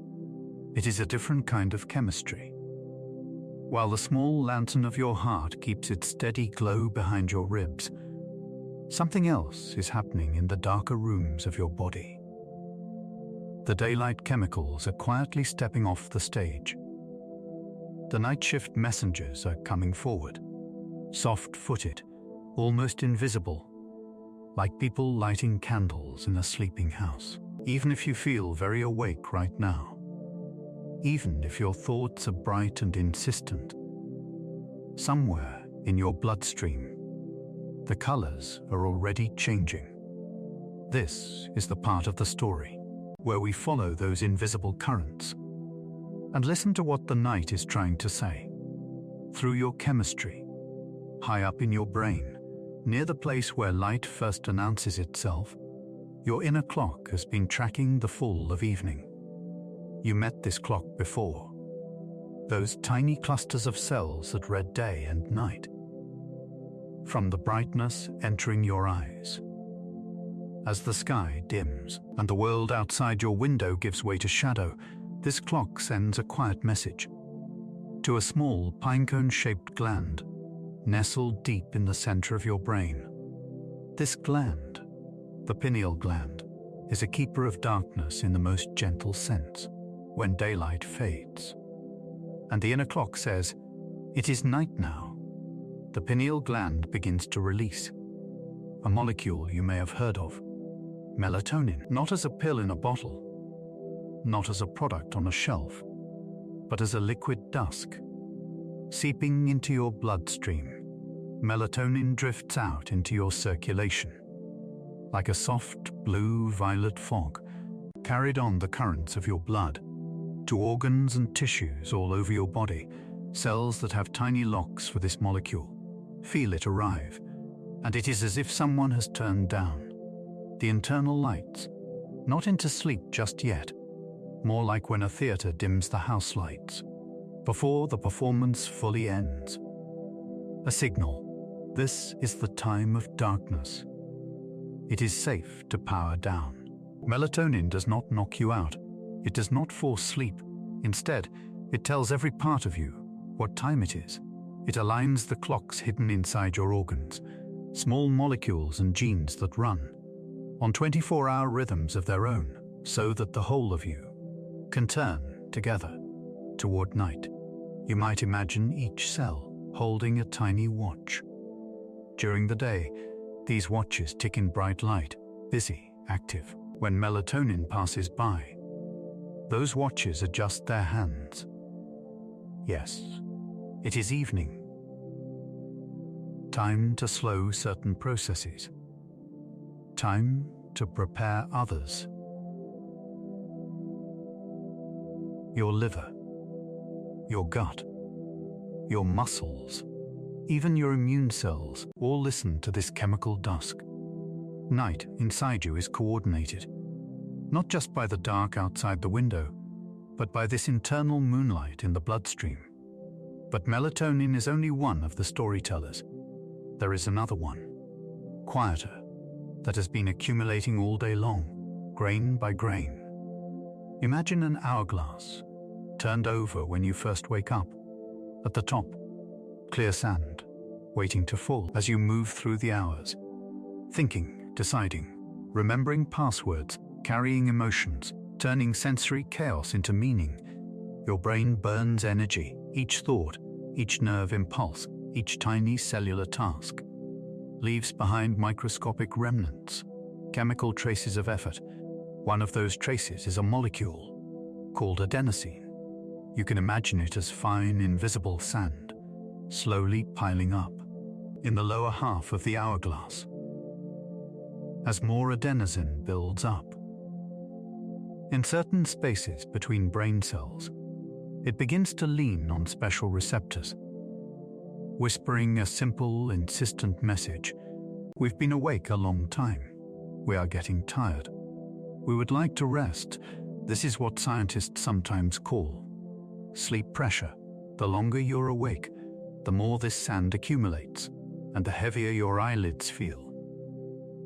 It is a different kind of chemistry. While the small lantern of your heart keeps its steady glow behind your ribs, something else is happening in the darker rooms of your body. The daylight chemicals are quietly stepping off the stage. The night shift messengers are coming forward, soft-footed, almost invisible, like people lighting candles in a sleeping house. Even if you feel very awake right now, even if your thoughts are bright and insistent, somewhere in your bloodstream, the colors are already changing. This is the part of the story where we follow those invisible currents and listen to what the night is trying to say. Through your chemistry, high up in your brain, near the place where light first announces itself, your inner clock has been tracking the fall of evening. You met this clock before. Those tiny clusters of cells that read day and night. from the brightness entering your eyes. As the sky dims and the world outside your window gives way to shadow, this clock sends a quiet message to a small pinecone-shaped gland nestled deep in the center of your brain. This gland, the pineal gland, is a keeper of darkness in the most gentle sense when daylight fades. And the inner clock says, "It is night now." The pineal gland begins to release a molecule you may have heard of, melatonin, not as a pill in a bottle, not as a product on a shelf, but as a liquid dusk. Seeping into your bloodstream, melatonin drifts out into your circulation, like a soft blue-violet fog, carried on the currents of your blood, to organs and tissues all over your body. Cells that have tiny locks for this molecule feel it arrive, and it is as if someone has turned down the internal lights, not into sleep just yet, more like when a theater dims the house lights before the performance fully ends. A signal. This is the time of darkness. It is safe to power down. Melatonin does not knock you out. It does not force sleep. Instead, it tells every part of you what time it is. It aligns the clocks hidden inside your organs, small molecules and genes that run on 24-hour rhythms of their own, so that the whole of you can turn together toward night. You might imagine each cell holding a tiny watch. During the day, these watches tick in bright light, busy, active. When melatonin passes by, those watches adjust their hands. Yes, it is evening. Time to slow certain processes. Time to prepare others. Your liver, your gut, your muscles, even your immune cells all listen to this chemical dusk. Night inside you is coordinated, not just by the dark outside the window, but by this internal moonlight in the bloodstream. But melatonin is only one of the storytellers. There is another one, quieter, that has been accumulating all day long, grain by grain. Imagine an hourglass, turned over when you first wake up. At the top, clear sand, waiting to fall as you move through the hours. Thinking, deciding, remembering passwords, carrying emotions, turning sensory chaos into meaning. Your brain burns energy, each thought, each nerve impulse, each tiny cellular task leaves behind microscopic remnants, chemical traces of effort. One of those traces is a molecule called adenosine. You can imagine it as fine, invisible sand, slowly piling up in the lower half of the hourglass. As more adenosine builds up in certain spaces between brain cells, it begins to lean on special receptors, whispering a simple, insistent message. We've been awake a long time. We are getting tired. We would like to rest. This is what scientists sometimes call sleep pressure. The longer you're awake, the more this sand accumulates, and the heavier your eyelids feel.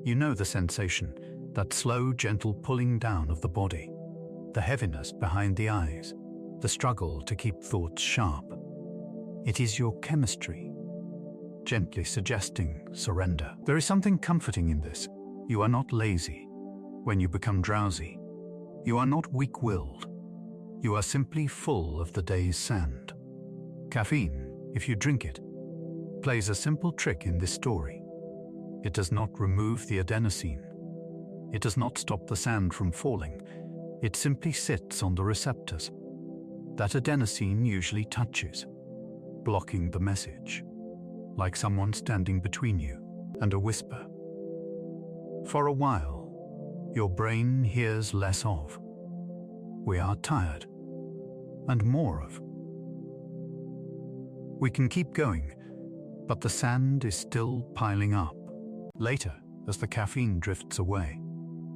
You know the sensation, that slow, gentle pulling down of the body, the heaviness behind the eyes, the struggle to keep thoughts sharp. It is your chemistry, gently suggesting surrender. There is something comforting in this. You are not lazy when you become drowsy. You are not weak-willed. You are simply full of the day's sand. Caffeine, if you drink it, plays a simple trick in this story. It does not remove the adenosine. It does not stop the sand from falling. It simply sits on the receptors that adenosine usually touches, blocking the message, like someone standing between you and a whisper. For a while, your brain hears less of "we are tired," and more of "we can keep going," but the sand is still piling up. Later, as the caffeine drifts away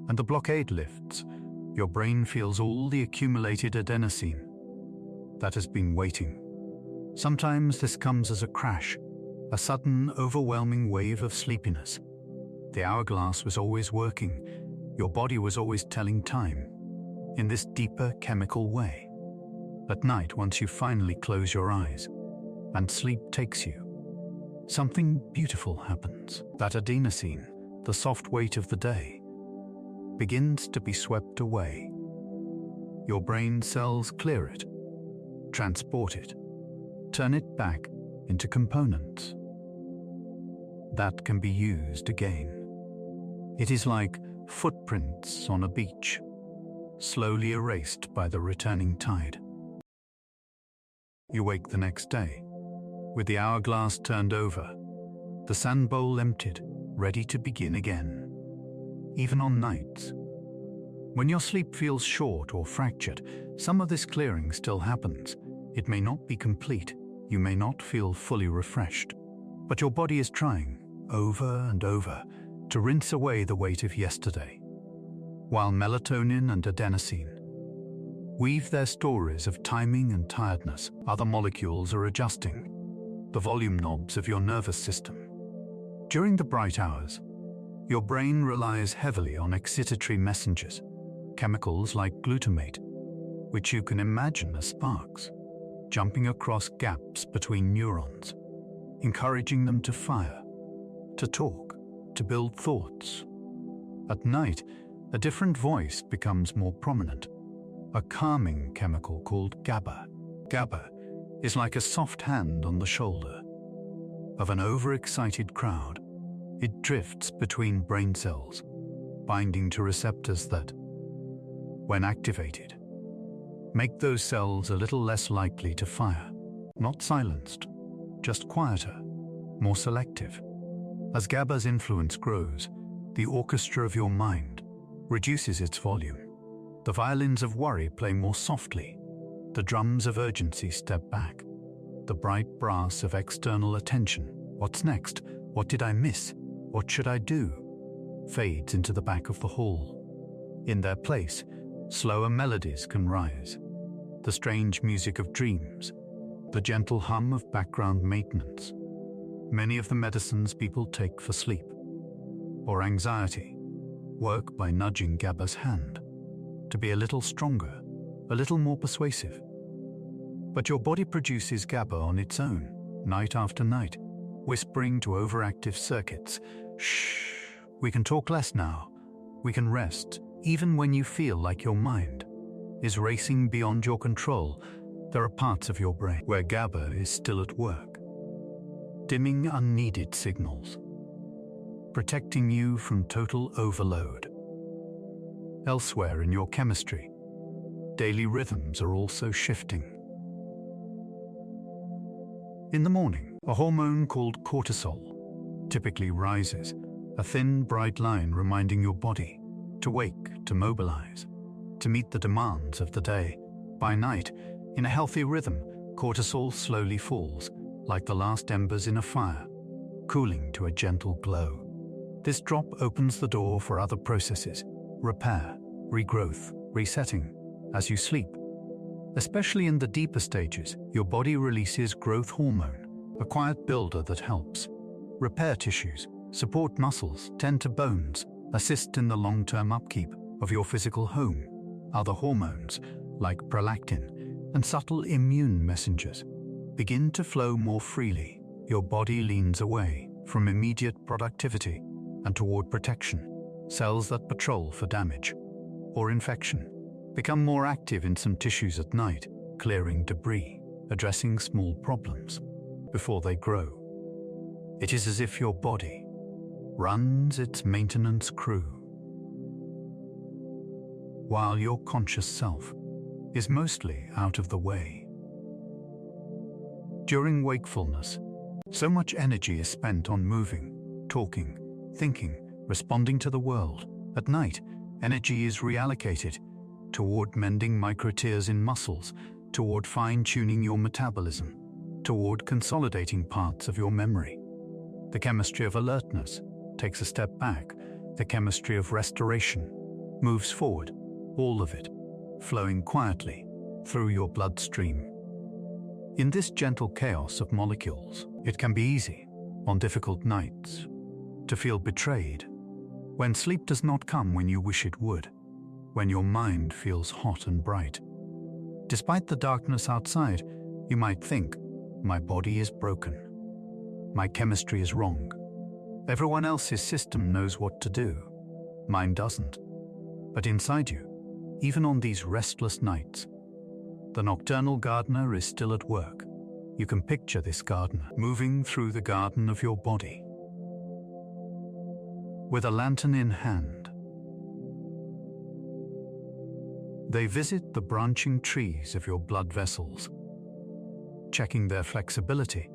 and the blockade lifts, your brain feels all the accumulated adenosine that has been waiting. Sometimes this comes as a crash, a sudden, overwhelming wave of sleepiness. The hourglass was always working. Your body was always telling time, in this deeper chemical way. At night, once you finally close your eyes, and sleep takes you, something beautiful happens. That adenosine, the soft weight of the day, begins to be swept away. Your brain cells clear it, transport it, turn it back into components that can be used again. It is like footprints on a beach, slowly erased by the returning tide. You wake the next day, with the hourglass turned over, the sand bowl emptied, ready to begin again. Even on nights, when your sleep feels short or fractured, some of this clearing still happens. It may not be complete, you may not feel fully refreshed, but your body is trying, over and over, to rinse away the weight of yesterday. While melatonin and adenosine weave their stories of timing and tiredness, other molecules are adjusting the volume knobs of your nervous system. During the bright hours, your brain relies heavily on excitatory messengers, chemicals like glutamate, which you can imagine as sparks, jumping across gaps between neurons, encouraging them to fire, to talk, to build thoughts. At night, a different voice becomes more prominent, a calming chemical called GABA. GABA is like a soft hand on the shoulder of an overexcited crowd. It drifts between brain cells, binding to receptors that, when activated, make those cells a little less likely to fire. Not silenced, just quieter, more selective. As GABA's influence grows, the orchestra of your mind reduces its volume. The violins of worry play more softly. The drums of urgency step back. The bright brass of external attention, what's next? What did I miss? What should I do? Fades into the back of the hall. In their place, slower melodies can rise. The strange music of dreams, the gentle hum of background maintenance. Many of the medicines people take for sleep or anxiety work by nudging GABA's hand to be a little stronger, a little more persuasive. But your body produces GABA on its own, night after night, whispering to overactive circuits, "Shh, we can talk less now. We can rest." Even when you feel like your mind is racing beyond your control, there are parts of your brain where GABA is still at work, dimming unneeded signals, protecting you from total overload. Elsewhere in your chemistry, daily rhythms are also shifting. In the morning, a hormone called cortisol typically rises, a thin, bright line reminding your body to wake, to mobilize, to meet the demands of the day. By night, in a healthy rhythm, cortisol slowly falls, like the last embers in a fire, cooling to a gentle glow. This drop opens the door for other processes, repair, regrowth, resetting, as you sleep. Especially in the deeper stages, your body releases growth hormone, a quiet builder that helps repair tissues, support muscles, tend to bones, assist in the long-term upkeep of your physical home. Other hormones, like prolactin and subtle immune messengers, begin to flow more freely. Your body leans away from immediate productivity and toward protection. Cells that patrol for damage or infection become more active in some tissues at night, clearing debris, addressing small problems before they grow. It is as if your body runs its maintenance crew, while your conscious self is mostly out of the way. During wakefulness, so much energy is spent on moving, talking, thinking, responding to the world. At night, energy is reallocated toward mending microtears in muscles, toward fine-tuning your metabolism, toward consolidating parts of your memory. The chemistry of alertness takes a step back. The chemistry of restoration moves forward, all of it flowing quietly through your bloodstream. In this gentle chaos of molecules, it can be easy on difficult nights, to feel betrayed, when sleep does not come when you wish it would, when your mind feels hot and bright. Despite the darkness outside, you might think, my body is broken. My chemistry is wrong. Everyone else's system knows what to do. Mine doesn't. But inside you, even on these restless nights, the nocturnal gardener is still at work. You can picture this gardener moving through the garden of your body, with a lantern in hand. They visit the branching trees of your blood vessels, checking their flexibility,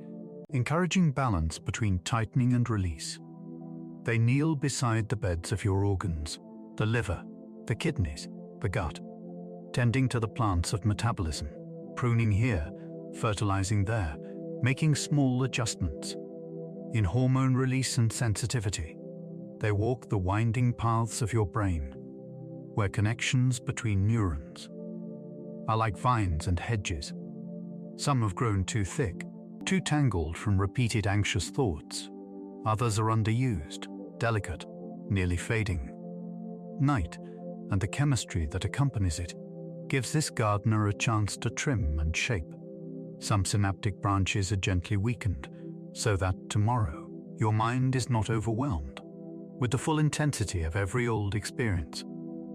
encouraging balance between tightening and release. They kneel beside the beds of your organs, the liver, the kidneys, the gut, tending to the plants of metabolism, pruning here, fertilizing there, making small adjustments. In hormone release and sensitivity, they walk the winding paths of your brain, where connections between neurons are like vines and hedges. Some have grown too thick, too tangled from repeated anxious thoughts. Others are underused, delicate, nearly fading. Night, and the chemistry that accompanies it, gives this gardener a chance to trim and shape. Some synaptic branches are gently weakened, so that tomorrow your mind is not overwhelmed with the full intensity of every old experience.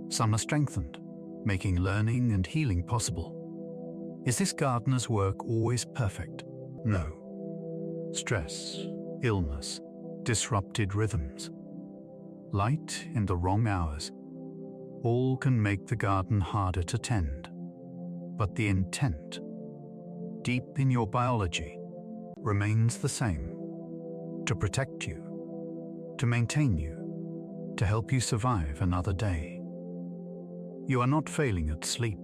Some are strengthened, making learning and healing possible. Is this gardener's work always perfect? No. Stress, illness, disrupted rhythms, light in the wrong hours, all can make the garden harder to tend. But the intent, deep in your biology, remains the same: to protect you, to maintain you, to help you survive another day. You are not failing at sleep.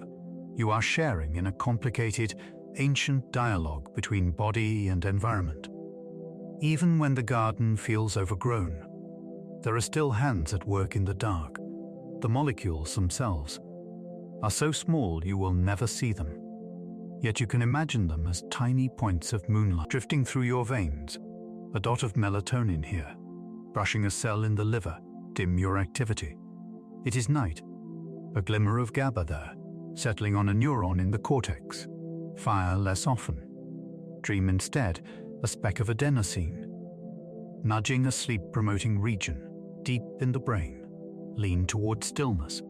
You are sharing in a complicated, ancient dialogue between body and environment. Even when the garden feels overgrown, there are still hands at work in the dark. The molecules themselves are so small you will never see them. Yet you can imagine them as tiny points of moonlight drifting through your veins, a dot of melatonin here, brushing a cell in the liver, dim your activity. It is night, a glimmer of GABA there, settling on a neuron in the cortex. Fire less often. Dream instead, a speck of adenosine, nudging a sleep-promoting region deep in the brain. Lean toward stillness.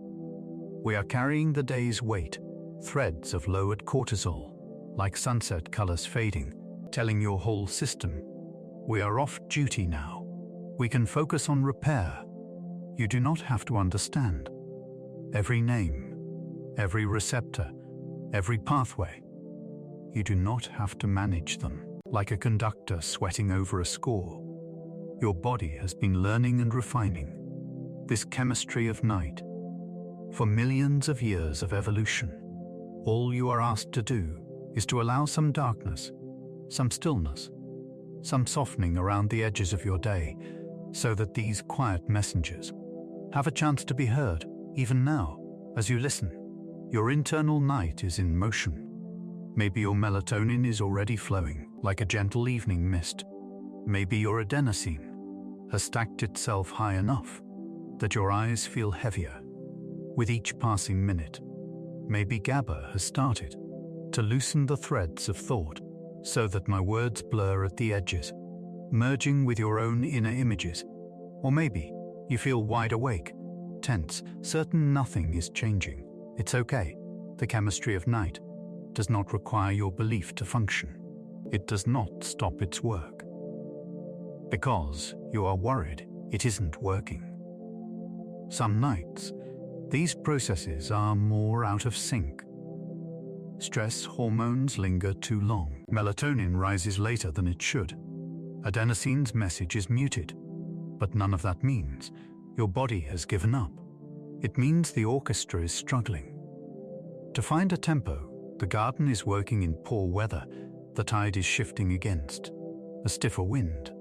We are carrying the day's weight, threads of lowered cortisol, like sunset colors fading, telling your whole system, we are off duty now. We can focus on repair. You do not have to understand every name, every receptor, every pathway. You do not have to manage them like a conductor sweating over a score. Your body has been learning and refining this chemistry of night for millions of years of evolution. All you are asked to do is to allow some darkness, some stillness, some softening around the edges of your day, so that these quiet messengers have a chance to be heard. Even now, as you listen, your internal night is in motion. Maybe your melatonin is already flowing like a gentle evening mist. Maybe your adenosine has stacked itself high enough that your eyes feel heavier with each passing minute. Maybe GABA has started to loosen the threads of thought so that my words blur at the edges, merging with your own inner images. Or maybe you feel wide awake, tense, certain nothing is changing. It's okay. The chemistry of night does not require your belief to function. It does not stop its work. Because you are worried it isn't working. Some nights, these processes are more out of sync. Stress hormones linger too long. Melatonin rises later than it should. Adenosine's message is muted. But none of that means your body has given up. It means the orchestra is struggling. To find a tempo, the garden is working in poor weather. The tide is shifting against a stiffer wind.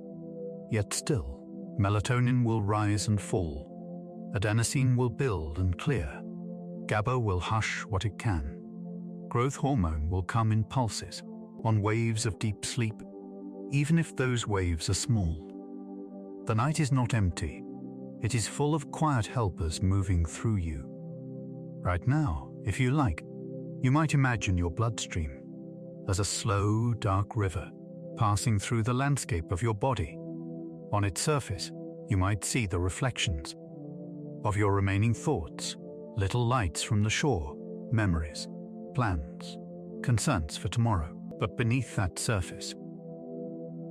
Yet still, melatonin will rise and fall. Adenosine will build and clear. GABA will hush what it can. Growth hormone will come in pulses, on waves of deep sleep. even if those waves are small. The night is not empty. It is full of quiet helpers moving through you. Right now, if you like, you might imagine your bloodstream as a slow, dark river passing through the landscape of your body. On its surface, you might see the reflections of your remaining thoughts, little lights from the shore, memories, plans, concerns for tomorrow. But beneath that surface,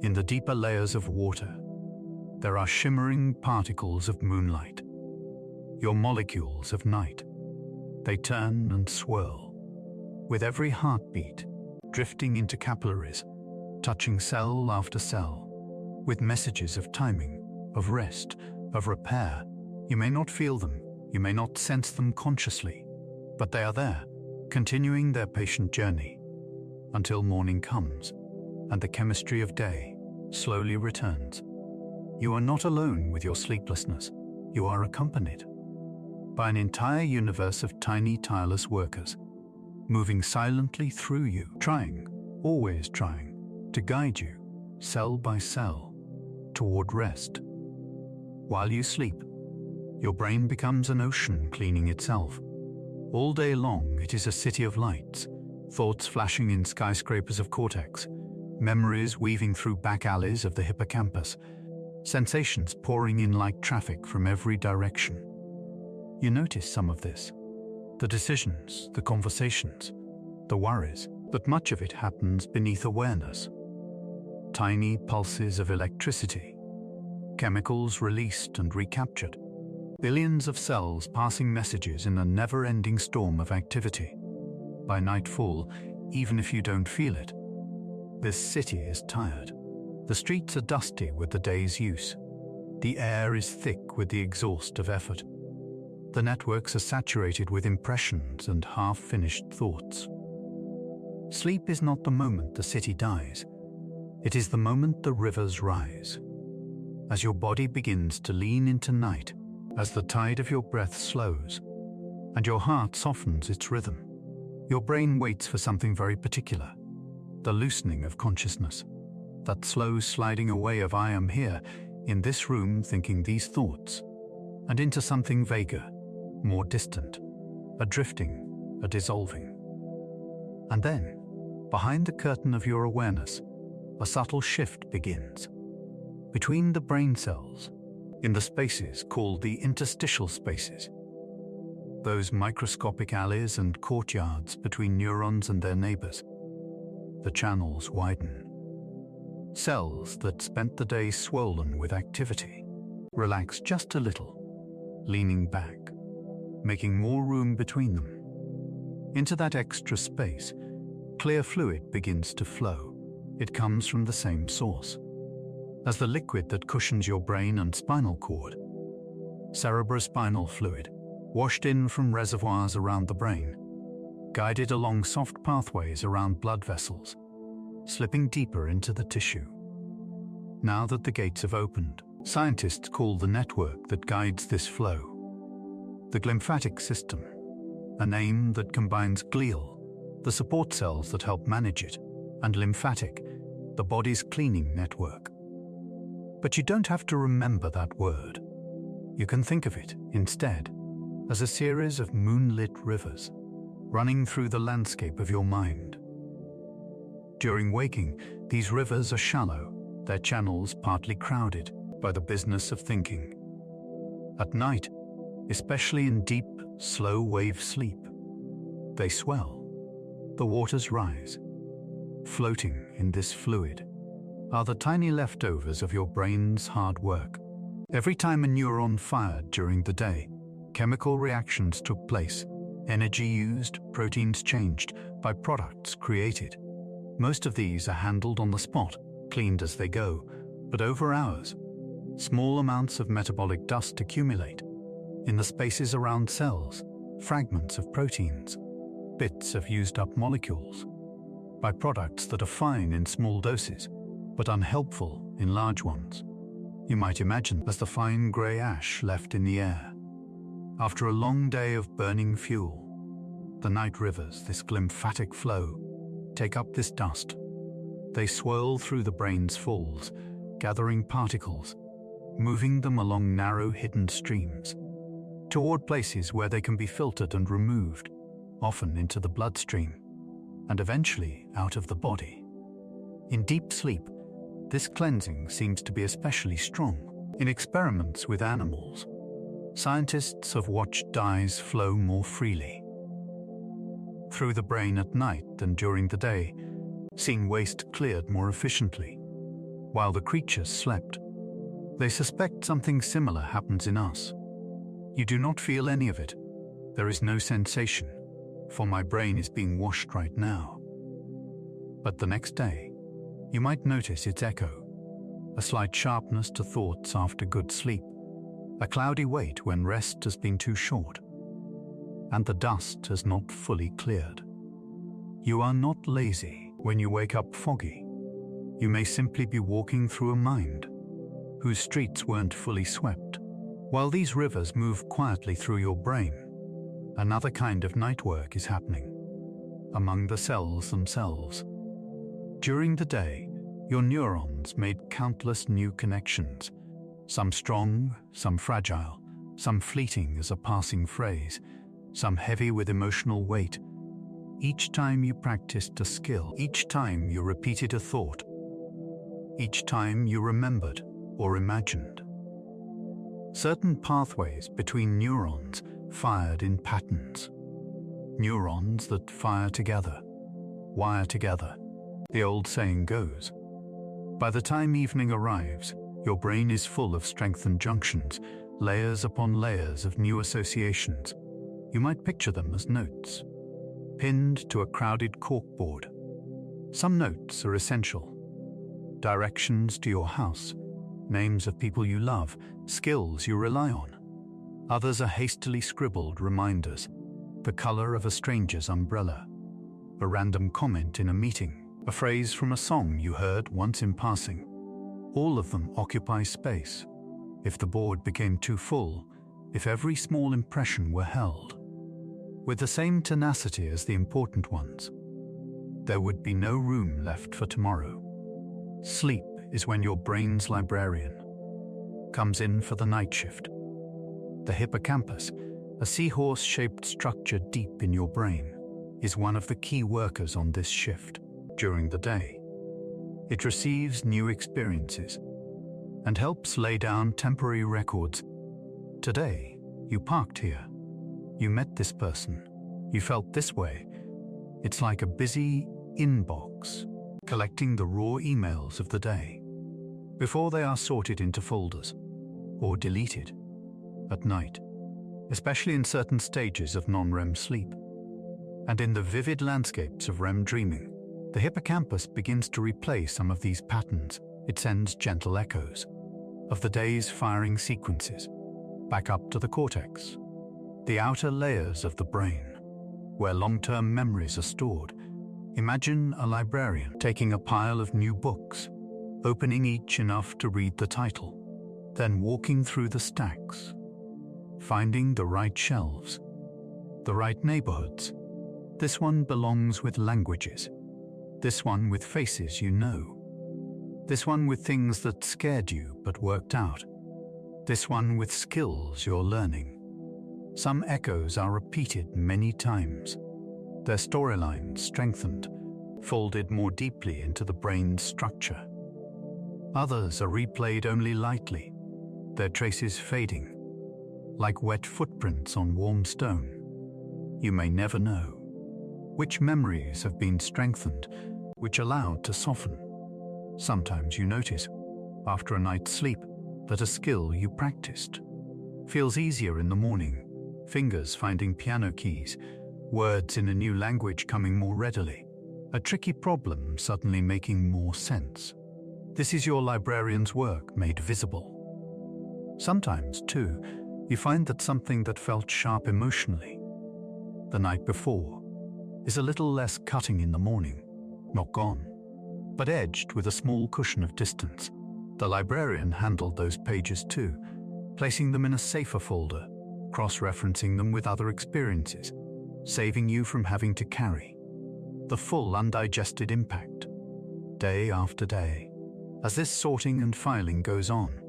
in the deeper layers of water, there are shimmering particles of moonlight, your molecules of night. They turn and swirl, with every heartbeat drifting into capillaries, touching cell after cell, with messages of timing, of rest, of repair. You may not feel them, you may not sense them consciously, but they are there, continuing their patient journey, until morning comes, and the chemistry of day slowly returns. You are not alone with your sleeplessness. You are accompanied by an entire universe of tiny, tireless workers, moving silently through you, trying, always trying, to guide you, cell by cell, toward rest. While you sleep, your brain becomes an ocean cleaning itself. All day long, it is a city of lights, thoughts flashing in skyscrapers of cortex, memories weaving through back alleys of the hippocampus, sensations pouring in like traffic from every direction. You notice some of this, the decisions, the conversations, the worries, but much of it happens beneath awareness. Tiny pulses of electricity, chemicals released and recaptured, billions of cells passing messages in a never-ending storm of activity. By nightfall, even if you don't feel it, this city is tired. The streets are dusty with the day's use. The air is thick with the exhaust of effort. The networks are saturated with impressions and half-finished thoughts. Sleep is not the moment the city dies. It is the moment the rivers rise. As your body begins to lean into night, as the tide of your breath slows, and your heart softens its rhythm, your brain waits for something very particular, the loosening of consciousness, that slow sliding away of I am here, in this room thinking these thoughts, and into something vaguer, more distant, a drifting, a dissolving. And then, behind the curtain of your awareness, a subtle shift begins. Between the brain cells, in the spaces called the interstitial spaces, those microscopic alleys and courtyards between neurons and their neighbors, the channels widen. Cells that spent the day swollen with activity relax just a little, leaning back, making more room between them. Into that extra space, clear fluid begins to flow. It comes from the same source as the liquid that cushions your brain and spinal cord. Cerebrospinal fluid, washed in from reservoirs around the brain, guided along soft pathways around blood vessels, slipping deeper into the tissue. Now that the gates have opened, scientists call the network that guides this flow the glymphatic system, a name that combines glial, the support cells that help manage it, and lymphatic, the body's cleaning network. But you don't have to remember that word. You can think of it, instead, as a series of moonlit rivers running through the landscape of your mind. During waking, these rivers are shallow, their channels partly crowded by the business of thinking. At night, especially in deep, slow-wave sleep, they swell. The waters rise. Floating in this fluid are the tiny leftovers of your brain's hard work. Every time a neuron fired during the day, chemical reactions took place, energy used, proteins changed, byproducts created. Most of these are handled on the spot, cleaned as they go, but over hours, small amounts of metabolic dust accumulate in the spaces around cells, fragments of proteins, bits of used-up molecules, byproducts that are fine in small doses, but unhelpful in large ones. You might imagine as the fine grey ash left in the air. After a long day of burning fuel, the night rivers, this glymphatic flow, take up this dust. They swirl through the brain's folds, gathering particles, moving them along narrow hidden streams, toward places where they can be filtered and removed, often into the bloodstream, and eventually out of the body. In deep sleep, this cleansing seems to be especially strong. In experiments with animals, scientists have watched dyes flow more freely through the brain at night than during the day, seen waste cleared more efficiently. While the creatures slept, they suspect something similar happens in us. You do not feel any of it. There is no sensation, for my brain is being washed right now. But the next day, you might notice its echo, a slight sharpness to thoughts after good sleep, a cloudy weight when rest has been too short, and the dust has not fully cleared. You are not lazy when you wake up foggy. You may simply be walking through a mind whose streets weren't fully swept. While these rivers move quietly through your brain, another kind of night work is happening among the cells themselves. During the day, your neurons made countless new connections, some strong, some fragile, some fleeting as a passing phrase, some heavy with emotional weight. Each time you practiced a skill, each time you repeated a thought, each time you remembered or imagined, certain pathways between neurons fired in patterns. Neurons that fire together, wire together, the old saying goes. By the time evening arrives, your brain is full of strengthened junctions, layers upon layers of new associations. You might picture them as notes, pinned to a crowded corkboard. Some notes are essential. Directions to your house, names of people you love, skills you rely on. Others are hastily scribbled reminders, the color of a stranger's umbrella, a random comment in a meeting, a phrase from a song you heard once in passing. All of them occupy space. If the board became too full, if every small impression were held with the same tenacity as the important ones, there would be no room left for tomorrow. Sleep is when your brain's librarian comes in for the night shift. The hippocampus, a seahorse-shaped structure deep in your brain, is one of the key workers on this shift. During the day, it receives new experiences and helps lay down temporary records. Today, you parked here. You met this person. You felt this way. It's like a busy inbox, collecting the raw emails of the day before they are sorted into folders or deleted at night, especially in certain stages of non-REM sleep. And in the vivid landscapes of REM dreaming, the hippocampus begins to replay some of these patterns. It sends gentle echoes of the day's firing sequences back up to the cortex, the outer layers of the brain, where long-term memories are stored. Imagine a librarian taking a pile of new books, opening each enough to read the title, then walking through the stacks, finding the right shelves, the right neighborhoods. This one belongs with languages. This one with faces you know. This one with things that scared you but worked out. This one with skills you're learning. Some echoes are repeated many times, their storylines strengthened, folded more deeply into the brain's structure. Others are replayed only lightly, their traces fading, like wet footprints on warm stone. You may never know which memories have been strengthened, which allowed to soften. Sometimes you notice, after a night's sleep, that a skill you practiced feels easier in the morning, fingers finding piano keys, words in a new language coming more readily, a tricky problem suddenly making more sense. This is your librarian's work made visible. Sometimes, too, you find that something that felt sharp emotionally the night before is a little less cutting in the morning, not gone, but edged with a small cushion of distance. The librarian handled those pages too, placing them in a safer folder, cross-referencing them with other experiences, saving you from having to carry the full undigested impact. day after day. As this sorting and filing goes on,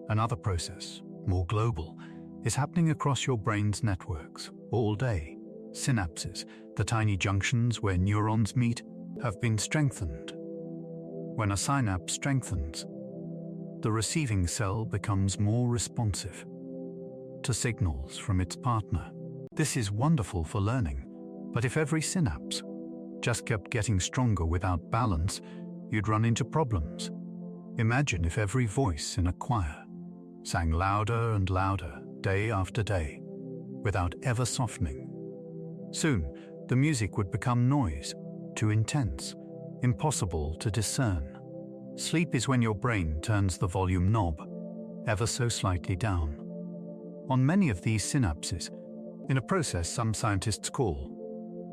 another process, more global, is happening across your brain's networks all day. Synapses, the tiny junctions where neurons meet, have been strengthened. When a synapse strengthens, the receiving cell becomes more responsive to signals from its partner. This is wonderful for learning, but if every synapse just kept getting stronger without balance, you'd run into problems. Imagine if every voice in a choir sang louder and louder day after day, without ever softening. Soon, the music would become noise, too intense, impossible to discern. Sleep is when your brain turns the volume knob ever so slightly down on many of these synapses, in a process some scientists call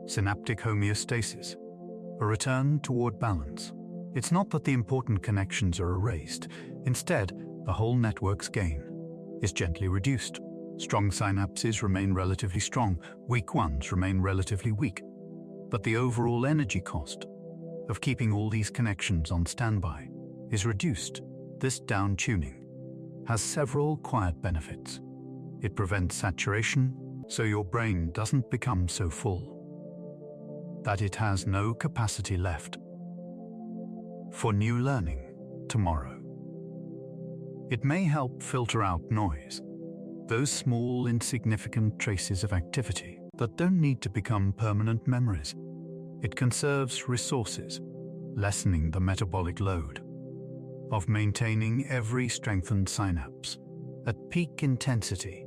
synaptic homeostasis, a return toward balance. It's not that the important connections are erased. Instead, the whole network's gain is gently reduced. Strong synapses remain relatively strong, weak ones remain relatively weak. But the overall energy cost of keeping all these connections on standby is reduced. This down-tuning has several quiet benefits. It prevents saturation, so your brain doesn't become so full that it has no capacity left for new learning tomorrow. It may help filter out noise, those small, insignificant traces of activity that don't need to become permanent memories. It conserves resources, lessening the metabolic load of maintaining every strengthened synapse at peak intensity.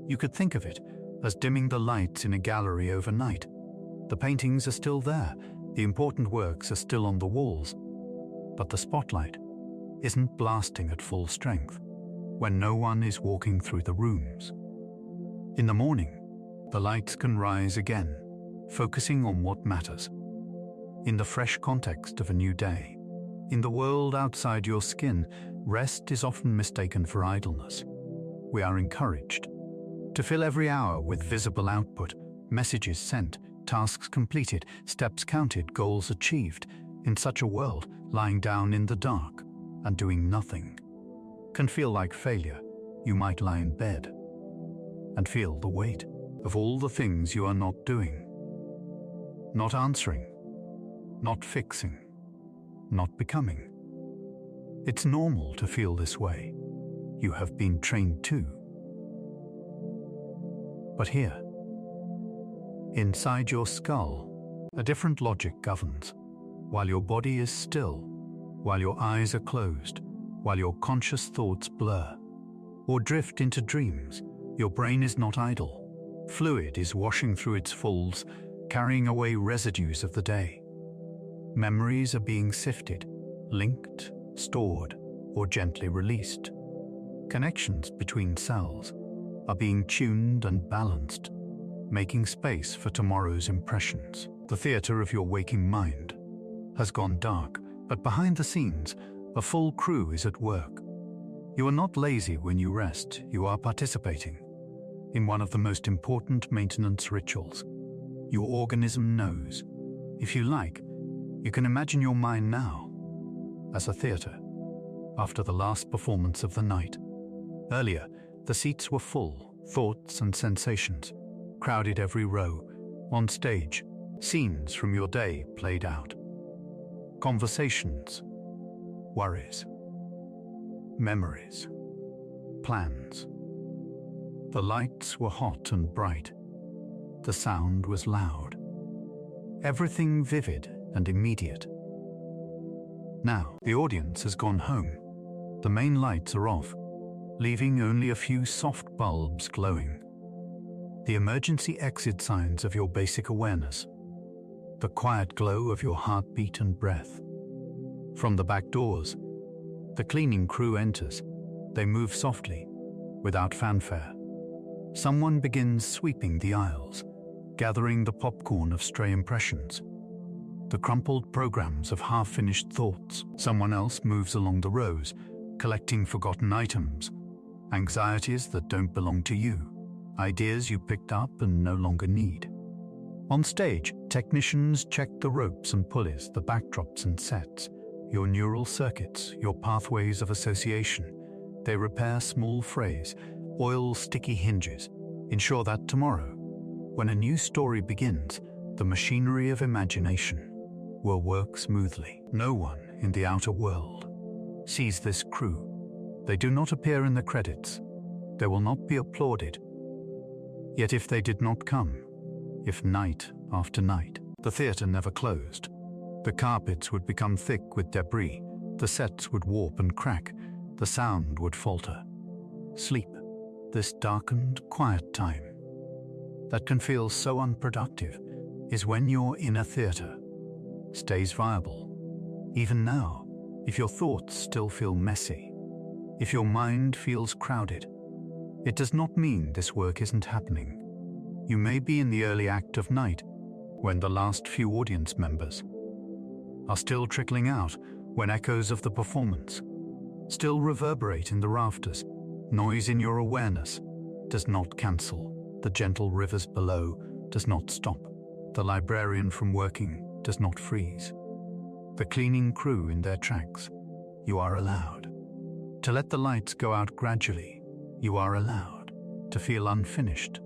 You could think of it as dimming the lights in a gallery overnight. The paintings are still there, the important works are still on the walls, but the spotlight isn't blasting at full strength when no one is walking through the rooms. In the morning, the lights can rise again, focusing on what matters. In the fresh context of a new day, in the world outside your skin, rest is often mistaken for idleness. We are encouraged to fill every hour with visible output, messages sent, tasks completed, steps counted, goals achieved. In such a world, lying down in the dark and doing nothing can feel like failure. You might lie in bed and feel the weight of all the things you are not doing, not answering, not fixing, not becoming. It's normal to feel this way. You have been trained too. But here, inside your skull, a different logic governs. While your body is still, while your eyes are closed, while your conscious thoughts blur or drift into dreams, your brain is not idle. Fluid is washing through its folds, carrying away residues of the day. Memories are being sifted, linked, stored, or gently released. Connections between cells are being tuned and balanced, making space for tomorrow's impressions. The theater of your waking mind has gone dark, but behind the scenes, a full crew is at work. You are not lazy when you rest, you are participating in one of the most important maintenance rituals. Your organism knows. If you like, you can imagine your mind now as a theater after the last performance of the night. Earlier, the seats were full, thoughts and sensations crowded every row. On stage, scenes from your day played out. Conversations, worries, memories, plans. The lights were hot and bright. The sound was loud. Everything vivid and immediate. Now, the audience has gone home. The main lights are off, leaving only a few soft bulbs glowing. The emergency exit signs of your basic awareness. The quiet glow of your heartbeat and breath. From the back doors, the cleaning crew enters. They move softly, without fanfare. Someone begins sweeping the aisles, gathering the popcorn of stray impressions, the crumpled programs of half-finished thoughts. Someone else moves along the rows, collecting forgotten items, anxieties that don't belong to you, ideas you picked up and no longer need. On stage, technicians check the ropes and pulleys, the backdrops and sets. your neural circuits, your pathways of association. They repair small frays, oil sticky hinges, ensure that tomorrow, when a new story begins, the machinery of imagination will work smoothly. No one in the outer world sees this crew. They do not appear in the credits. They will not be applauded. Yet if they did not come, if night after night, the theatre never closed, the carpets would become thick with debris, the sets would warp and crack, the sound would falter. Sleep, this darkened, quiet time that can feel so unproductive, is when your inner theatre stays viable. Even now, if your thoughts still feel messy, if your mind feels crowded, it does not mean this work isn't happening. You may be in the early act of night, when the last few audience members are still trickling out, when echoes of the performance still reverberate in the rafters. Noise in your awareness does not cancel. The gentle rivers below does not stop. The librarian from working does not freeze. The cleaning crew in their tracks. You are allowed to let the lights go out gradually. You are allowed to feel unfinished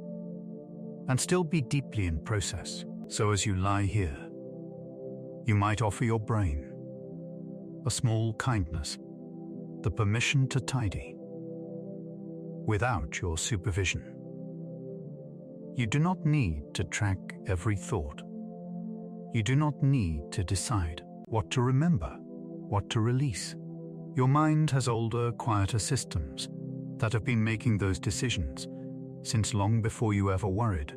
and still be deeply in process. So as you lie here, you might offer your brain a small kindness, the permission to tidy without your supervision. You do not need to track every thought. You do not need to decide what to remember, what to release. Your mind has older, quieter systems that have been making those decisions since long before you ever worried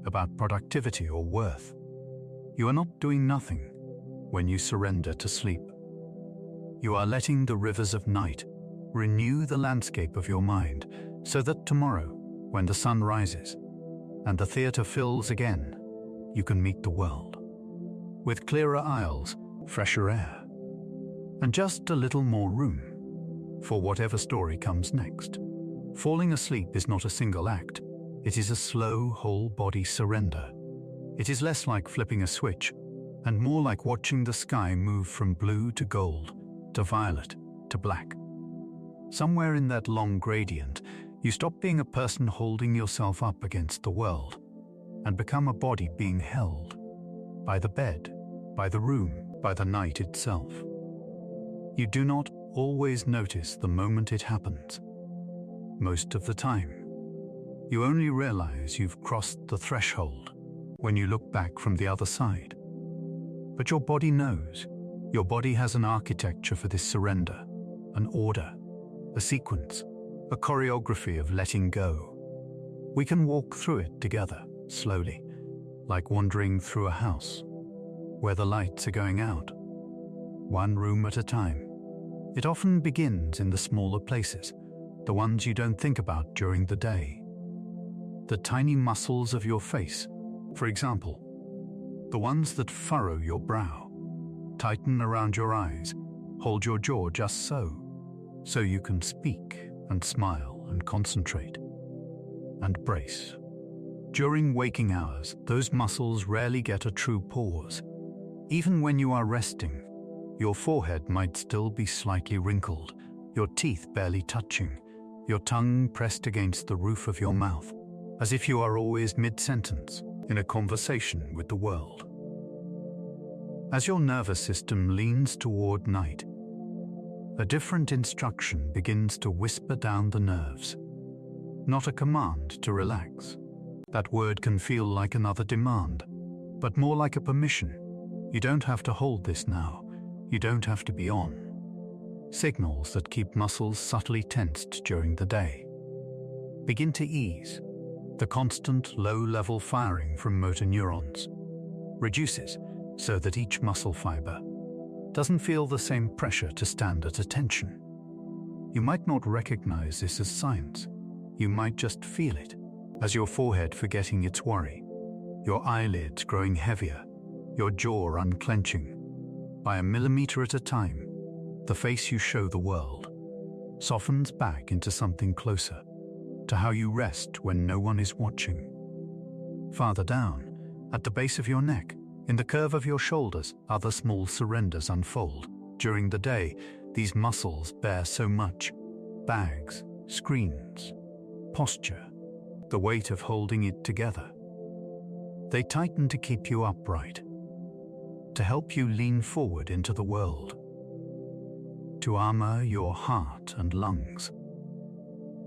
about productivity or worth. You are not doing nothing when you surrender to sleep. You are letting the rivers of night renew the landscape of your mind so that tomorrow, when the sun rises and the theatre fills again, you can meet the world with clearer aisles, fresher air, and just a little more room for whatever story comes next. Falling asleep is not a single act. It is a slow, whole-body surrender. It is less like flipping a switch and more like watching the sky move from blue to gold, to violet, to black. Somewhere in that long gradient, you stop being a person holding yourself up against the world and become a body being held by the bed, by the room, by the night itself. You do not always notice the moment it happens. Most of the time, you only realize you've crossed the threshold when you look back from the other side. But your body knows. Your body has an architecture for this surrender, an order, a sequence, a choreography of letting go. We can walk through it together, slowly, like wandering through a house where the lights are going out, one room at a time. It often begins in the smaller places, the ones you don't think about during the day. The tiny muscles of your face, for example, the ones that furrow your brow, tighten around your eyes, hold your jaw just so you can speak and smile and concentrate and brace. During waking hours, those muscles rarely get a true pause. Even when you are resting, your forehead might still be slightly wrinkled, your teeth barely touching, your tongue pressed against the roof of your mouth, as if you are always mid-sentence in a conversation with the world. As your nervous system leans toward night, a different instruction begins to whisper down the nerves. Not a command to relax. That word can feel like another demand, but more like a permission. You don't have to hold this now. You don't have to be on. Signals that keep muscles subtly tensed during the day begin to ease. The constant low-level firing from motor neurons reduces so that each muscle fiber doesn't feel the same pressure to stand at attention. You might not recognize this as science. You might just feel it, as your forehead forgetting its worry, your eyelids growing heavier, your jaw unclenching. By a millimeter at a time, the face you show the world softens back into something closer to how you rest when no one is watching. Farther down, at the base of your neck, in the curve of your shoulders, other small surrenders unfold. During the day, these muscles bear so much: bags, screens, posture, the weight of holding it together. They tighten to keep you upright, to help you lean forward into the world, to armor your heart and lungs.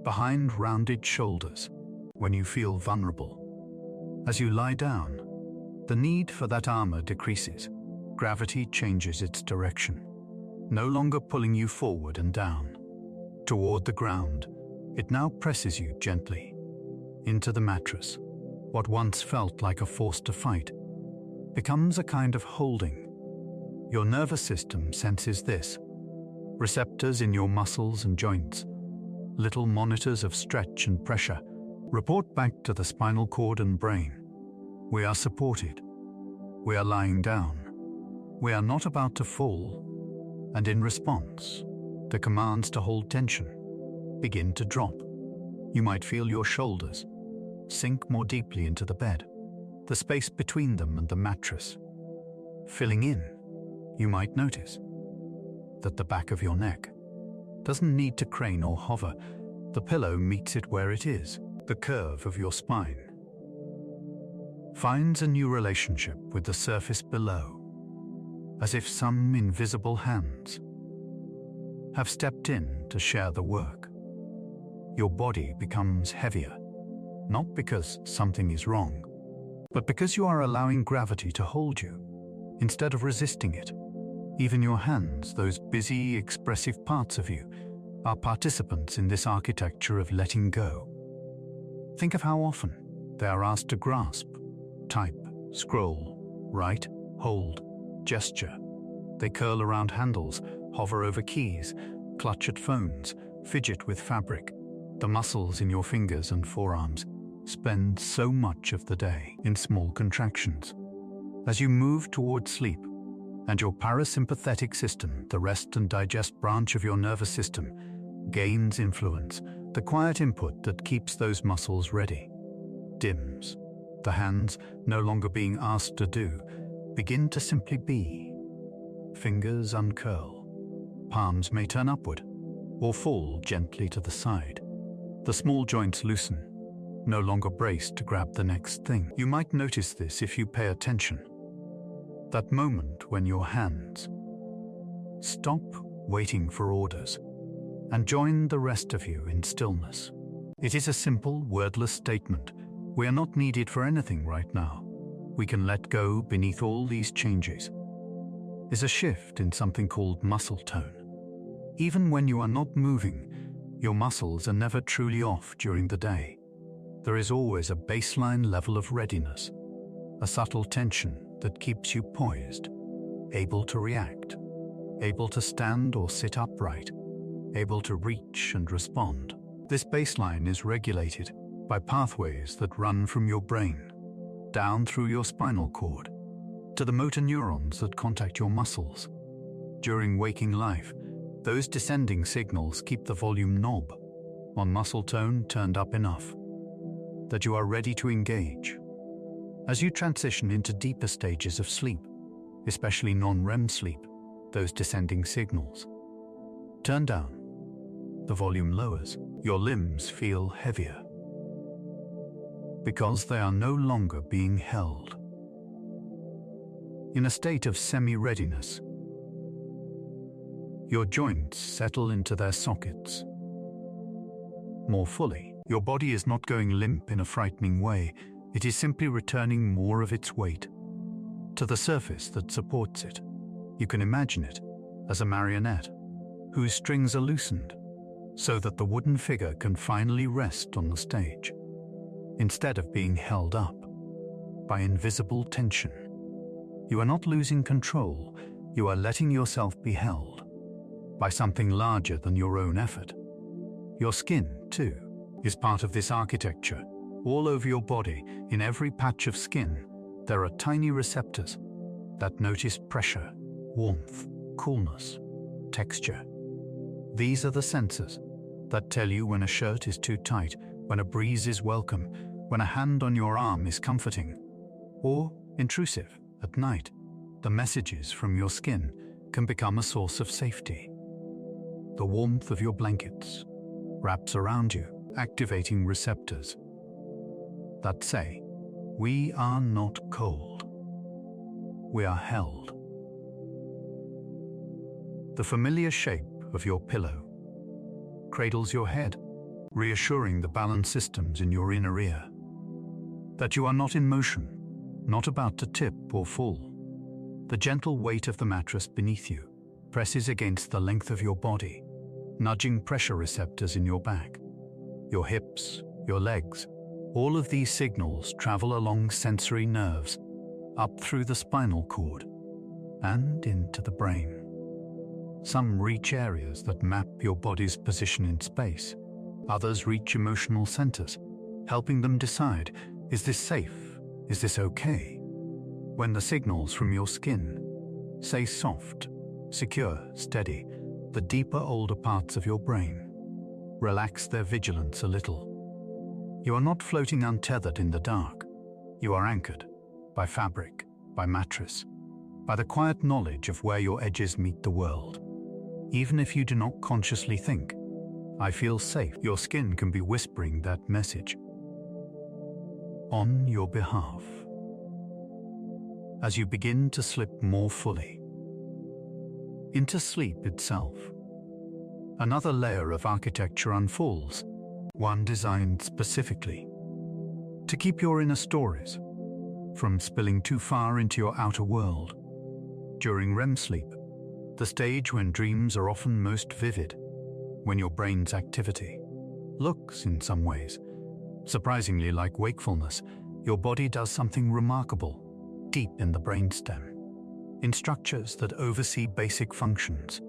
Behind rounded shoulders, when you feel vulnerable. As you lie down, the need for that armor decreases. Gravity changes its direction, no longer pulling you forward and down toward the ground. It now presses you gently into the mattress. What once felt like a force to fight becomes a kind of holding. Your nervous system senses this. Receptors in your muscles and joints, little monitors of stretch and pressure, report back to the spinal cord and brain. We are supported. We are lying down. We are not about to fall. And in response, the commands to hold tension begin to drop. You might feel your shoulders sink more deeply into the bed, the space between them and the mattress filling in. You might notice that the back of your neck doesn't need to crane or hover. The pillow meets it where it is. The curve of your spine finds a new relationship with the surface below, as if some invisible hands have stepped in to share the work. Your body becomes heavier, not because something is wrong, but because you are allowing gravity to hold you instead of resisting it. Even your hands, those busy, expressive parts of you, are participants in this architecture of letting go. Think of how often they are asked to grasp, type, scroll, write, hold, gesture. They curl around handles, hover over keys, clutch at phones, fidget with fabric. The muscles in your fingers and forearms spend so much of the day in small contractions. As you move toward sleep, and your parasympathetic system, the rest and digest branch of your nervous system, gains influence, the quiet input that keeps those muscles ready dims. The hands, no longer being asked to do, begin to simply be. Fingers uncurl. Palms may turn upward or fall gently to the side. The small joints loosen, no longer braced to grab the next thing. You might notice this if you pay attention. That moment when your hands stop waiting for orders and join the rest of you in stillness. It is a simple, wordless statement. We are not needed for anything right now. We can let go beneath all these changes. Is a shift in something called muscle tone. Even when you are not moving, your muscles are never truly off during the day. There is always a baseline level of readiness, a subtle tension that keeps you poised, able to react, able to stand or sit upright, able to reach and respond. This baseline is regulated by pathways that run from your brain, down through your spinal cord, to the motor neurons that contact your muscles. During waking life, those descending signals keep the volume knob on muscle tone turned up enough that you are ready to engage. As you transition into deeper stages of sleep, especially non-REM sleep, those descending signals turn down. The volume lowers. Your limbs feel heavier because they are no longer being held. In a state of semi-readiness, your joints settle into their sockets more fully. Your body is not going limp in a frightening way. It is simply returning more of its weight to the surface that supports it. You can imagine it as a marionette whose strings are loosened so that the wooden figure can finally rest on the stage, instead of being held up by invisible tension. You are not losing control. You are letting yourself be held by something larger than your own effort. Your skin, too, is part of this architecture. All over your body, in every patch of skin, there are tiny receptors that notice pressure, warmth, coolness, texture. These are the sensors that tell you when a shirt is too tight, when a breeze is welcome, when a hand on your arm is comforting or intrusive at night. The messages from your skin can become a source of safety. The warmth of your blankets wraps around you, activating receptors that say, "We are not cold. We are held." The familiar shape of your pillow cradles your head, reassuring the balance systems in your inner ear that you are not in motion, not about to tip or fall. The gentle weight of the mattress beneath you presses against the length of your body, nudging pressure receptors in your back, your hips, your legs. All of these signals travel along sensory nerves, up through the spinal cord, and into the brain. Some reach areas that map your body's position in space. Others reach emotional centers, helping them decide, is this safe? Is this okay? When the signals from your skin say soft, secure, steady, the deeper, older parts of your brain relax their vigilance a little. You are not floating untethered in the dark. You are anchored by fabric, by mattress, by the quiet knowledge of where your edges meet the world. Even if you do not consciously think, "I feel safe," your skin can be whispering that message on your behalf. As you begin to slip more fully into sleep itself, another layer of architecture unfolds, one designed specifically to keep your inner stories from spilling too far into your outer world. During REM sleep, the stage when dreams are often most vivid, when your brain's activity looks, in some ways, surprisingly like wakefulness, your body does something remarkable deep in the brainstem, in structures that oversee basic functions,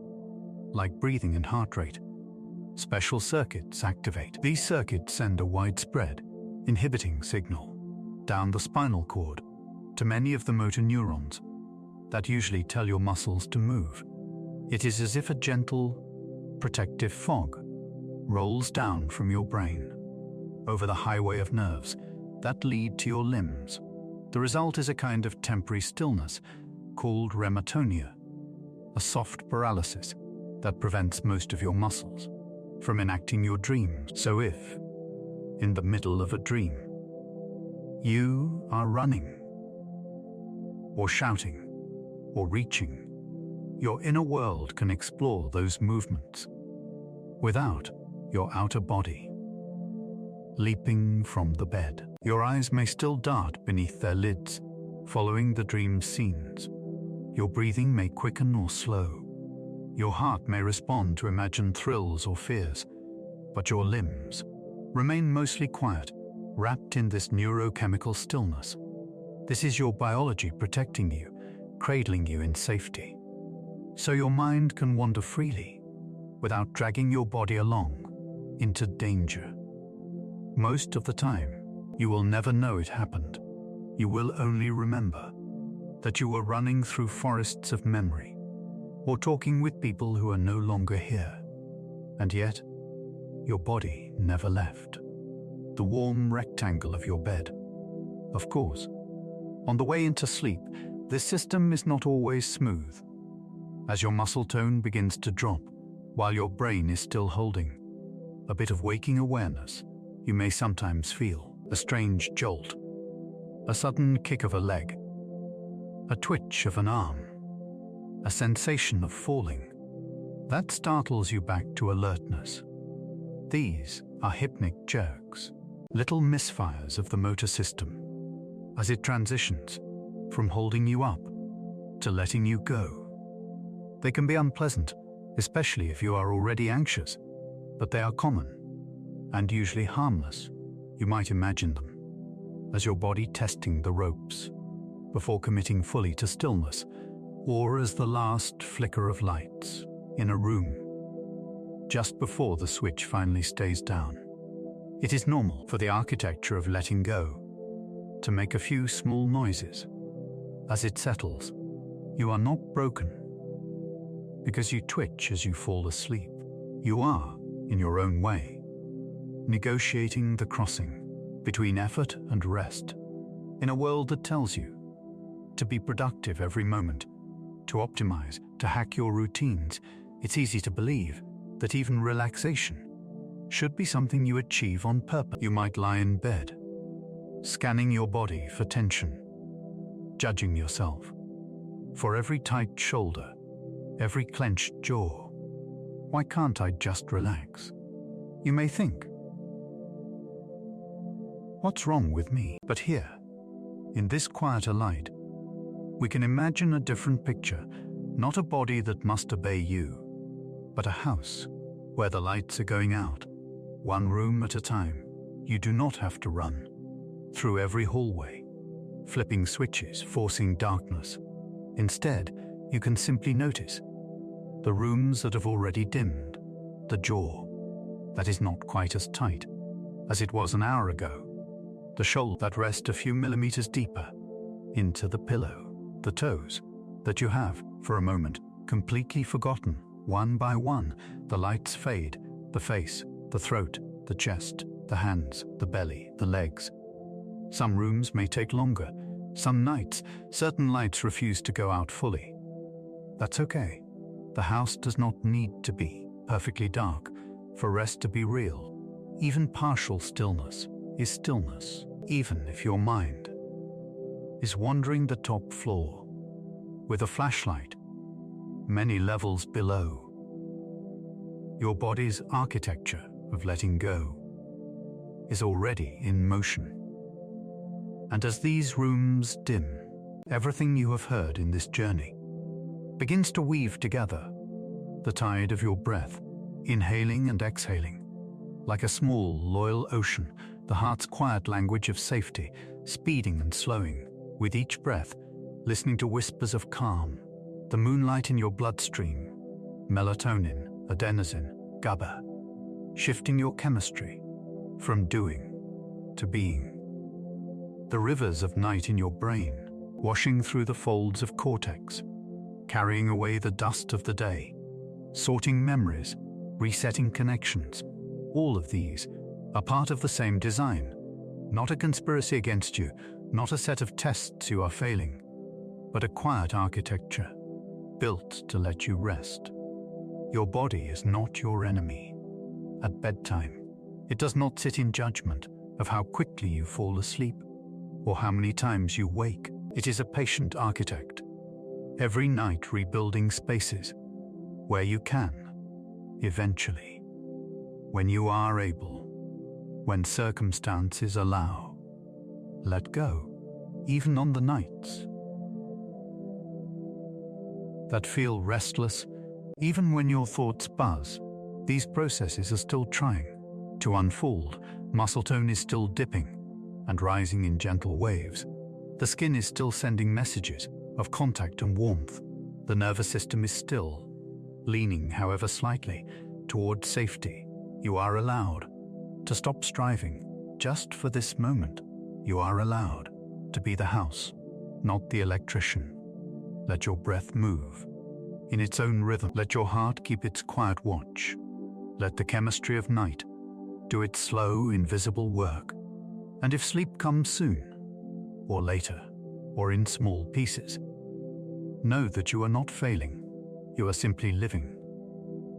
like breathing and heart rate. Special circuits activate. These circuits send a widespread, inhibiting signal down the spinal cord to many of the motor neurons that usually tell your muscles to move. It is as if a gentle, protective fog rolls down from your brain over the highway of nerves that lead to your limbs. The result is a kind of temporary stillness called rematonia, a soft paralysis that prevents most of your muscles from enacting your dreams. So if, in the middle of a dream, you are running, or shouting, or reaching, your inner world can explore those movements without your outer body leaping from the bed. Your eyes may still dart beneath their lids, following the dream's scenes. Your breathing may quicken or slow. Your heart may respond to imagined thrills or fears, but your limbs remain mostly quiet, wrapped in this neurochemical stillness. This is your biology protecting you, cradling you in safety, so your mind can wander freely without dragging your body along into danger. Most of the time, you will never know it happened. You will only remember that you were running through forests of memory or talking with people who are no longer here. And yet, your body never left the warm rectangle of your bed. Of course, on the way into sleep, this system is not always smooth. As your muscle tone begins to drop while your brain is still holding a bit of waking awareness, you may sometimes feel a strange jolt, a sudden kick of a leg, a twitch of an arm, a sensation of falling that startles you back to alertness. These are hypnic jerks, little misfires of the motor system as it transitions from holding you up to letting you go. They can be unpleasant, especially if you are already anxious, but they are common and usually harmless. You might imagine them as your body testing the ropes before committing fully to stillness, or as the last flicker of lights in a room just before the switch finally stays down. It is normal for the architecture of letting go to make a few small noises as it settles. You are not broken because you twitch as you fall asleep. You are, in your own way, negotiating the crossing between effort and rest in a world that tells you to be productive every moment, to optimize, to hack your routines, it's easy to believe that even relaxation should be something you achieve on purpose. You might lie in bed, scanning your body for tension, judging yourself for every tight shoulder, every clenched jaw. Why can't I just relax? You may think, what's wrong with me? But here, in this quieter light, we can imagine a different picture, not a body that must obey you, but a house where the lights are going out, one room at a time. You do not have to run through every hallway, flipping switches, forcing darkness. Instead, you can simply notice the rooms that have already dimmed, the jaw that is not quite as tight as it was an hour ago, the shoulder that rests a few millimeters deeper into the pillow, the toes that you have, for a moment, completely forgotten. One by one, the lights fade, the face, the throat, the chest, the hands, the belly, the legs. Some rooms may take longer. Some nights, certain lights refuse to go out fully. That's okay. The house does not need to be perfectly dark for rest to be real. Even partial stillness is stillness, even if your mind is wandering the top floor with a flashlight many levels below. Your body's architecture of letting go is already in motion. And as these rooms dim, everything you have heard in this journey begins to weave together. The tide of your breath, inhaling and exhaling, like a small, loyal ocean, the heart's quiet language of safety, speeding and slowing with each breath, listening to whispers of calm, the moonlight in your bloodstream, melatonin, adenosine, GABA, shifting your chemistry from doing to being. The rivers of night in your brain, washing through the folds of cortex, carrying away the dust of the day, sorting memories, resetting connections. All of these are part of the same design, not a conspiracy against you, not a set of tests you are failing, but a quiet architecture built to let you rest. Your body is not your enemy. At bedtime, it does not sit in judgment of how quickly you fall asleep or how many times you wake. It is a patient architect, every night rebuilding spaces where you can, eventually, when you are able, when circumstances allow, let go, even on the nights that feel restless. Even when your thoughts buzz, these processes are still trying to unfold. Muscle tone is still dipping and rising in gentle waves. The skin is still sending messages of contact and warmth. The nervous system is still leaning, however slightly, toward safety. You are allowed to stop striving just for this moment. You are allowed to be the house, not the electrician. Let your breath move in its own rhythm. Let your heart keep its quiet watch. Let the chemistry of night do its slow, invisible work. And if sleep comes soon, or later, or in small pieces, know that you are not failing. You are simply living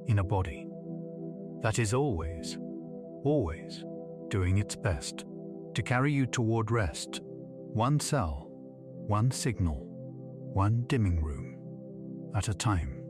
in a body that is always, always doing its best to carry you toward rest, one cell, one signal, one dimming room at a time.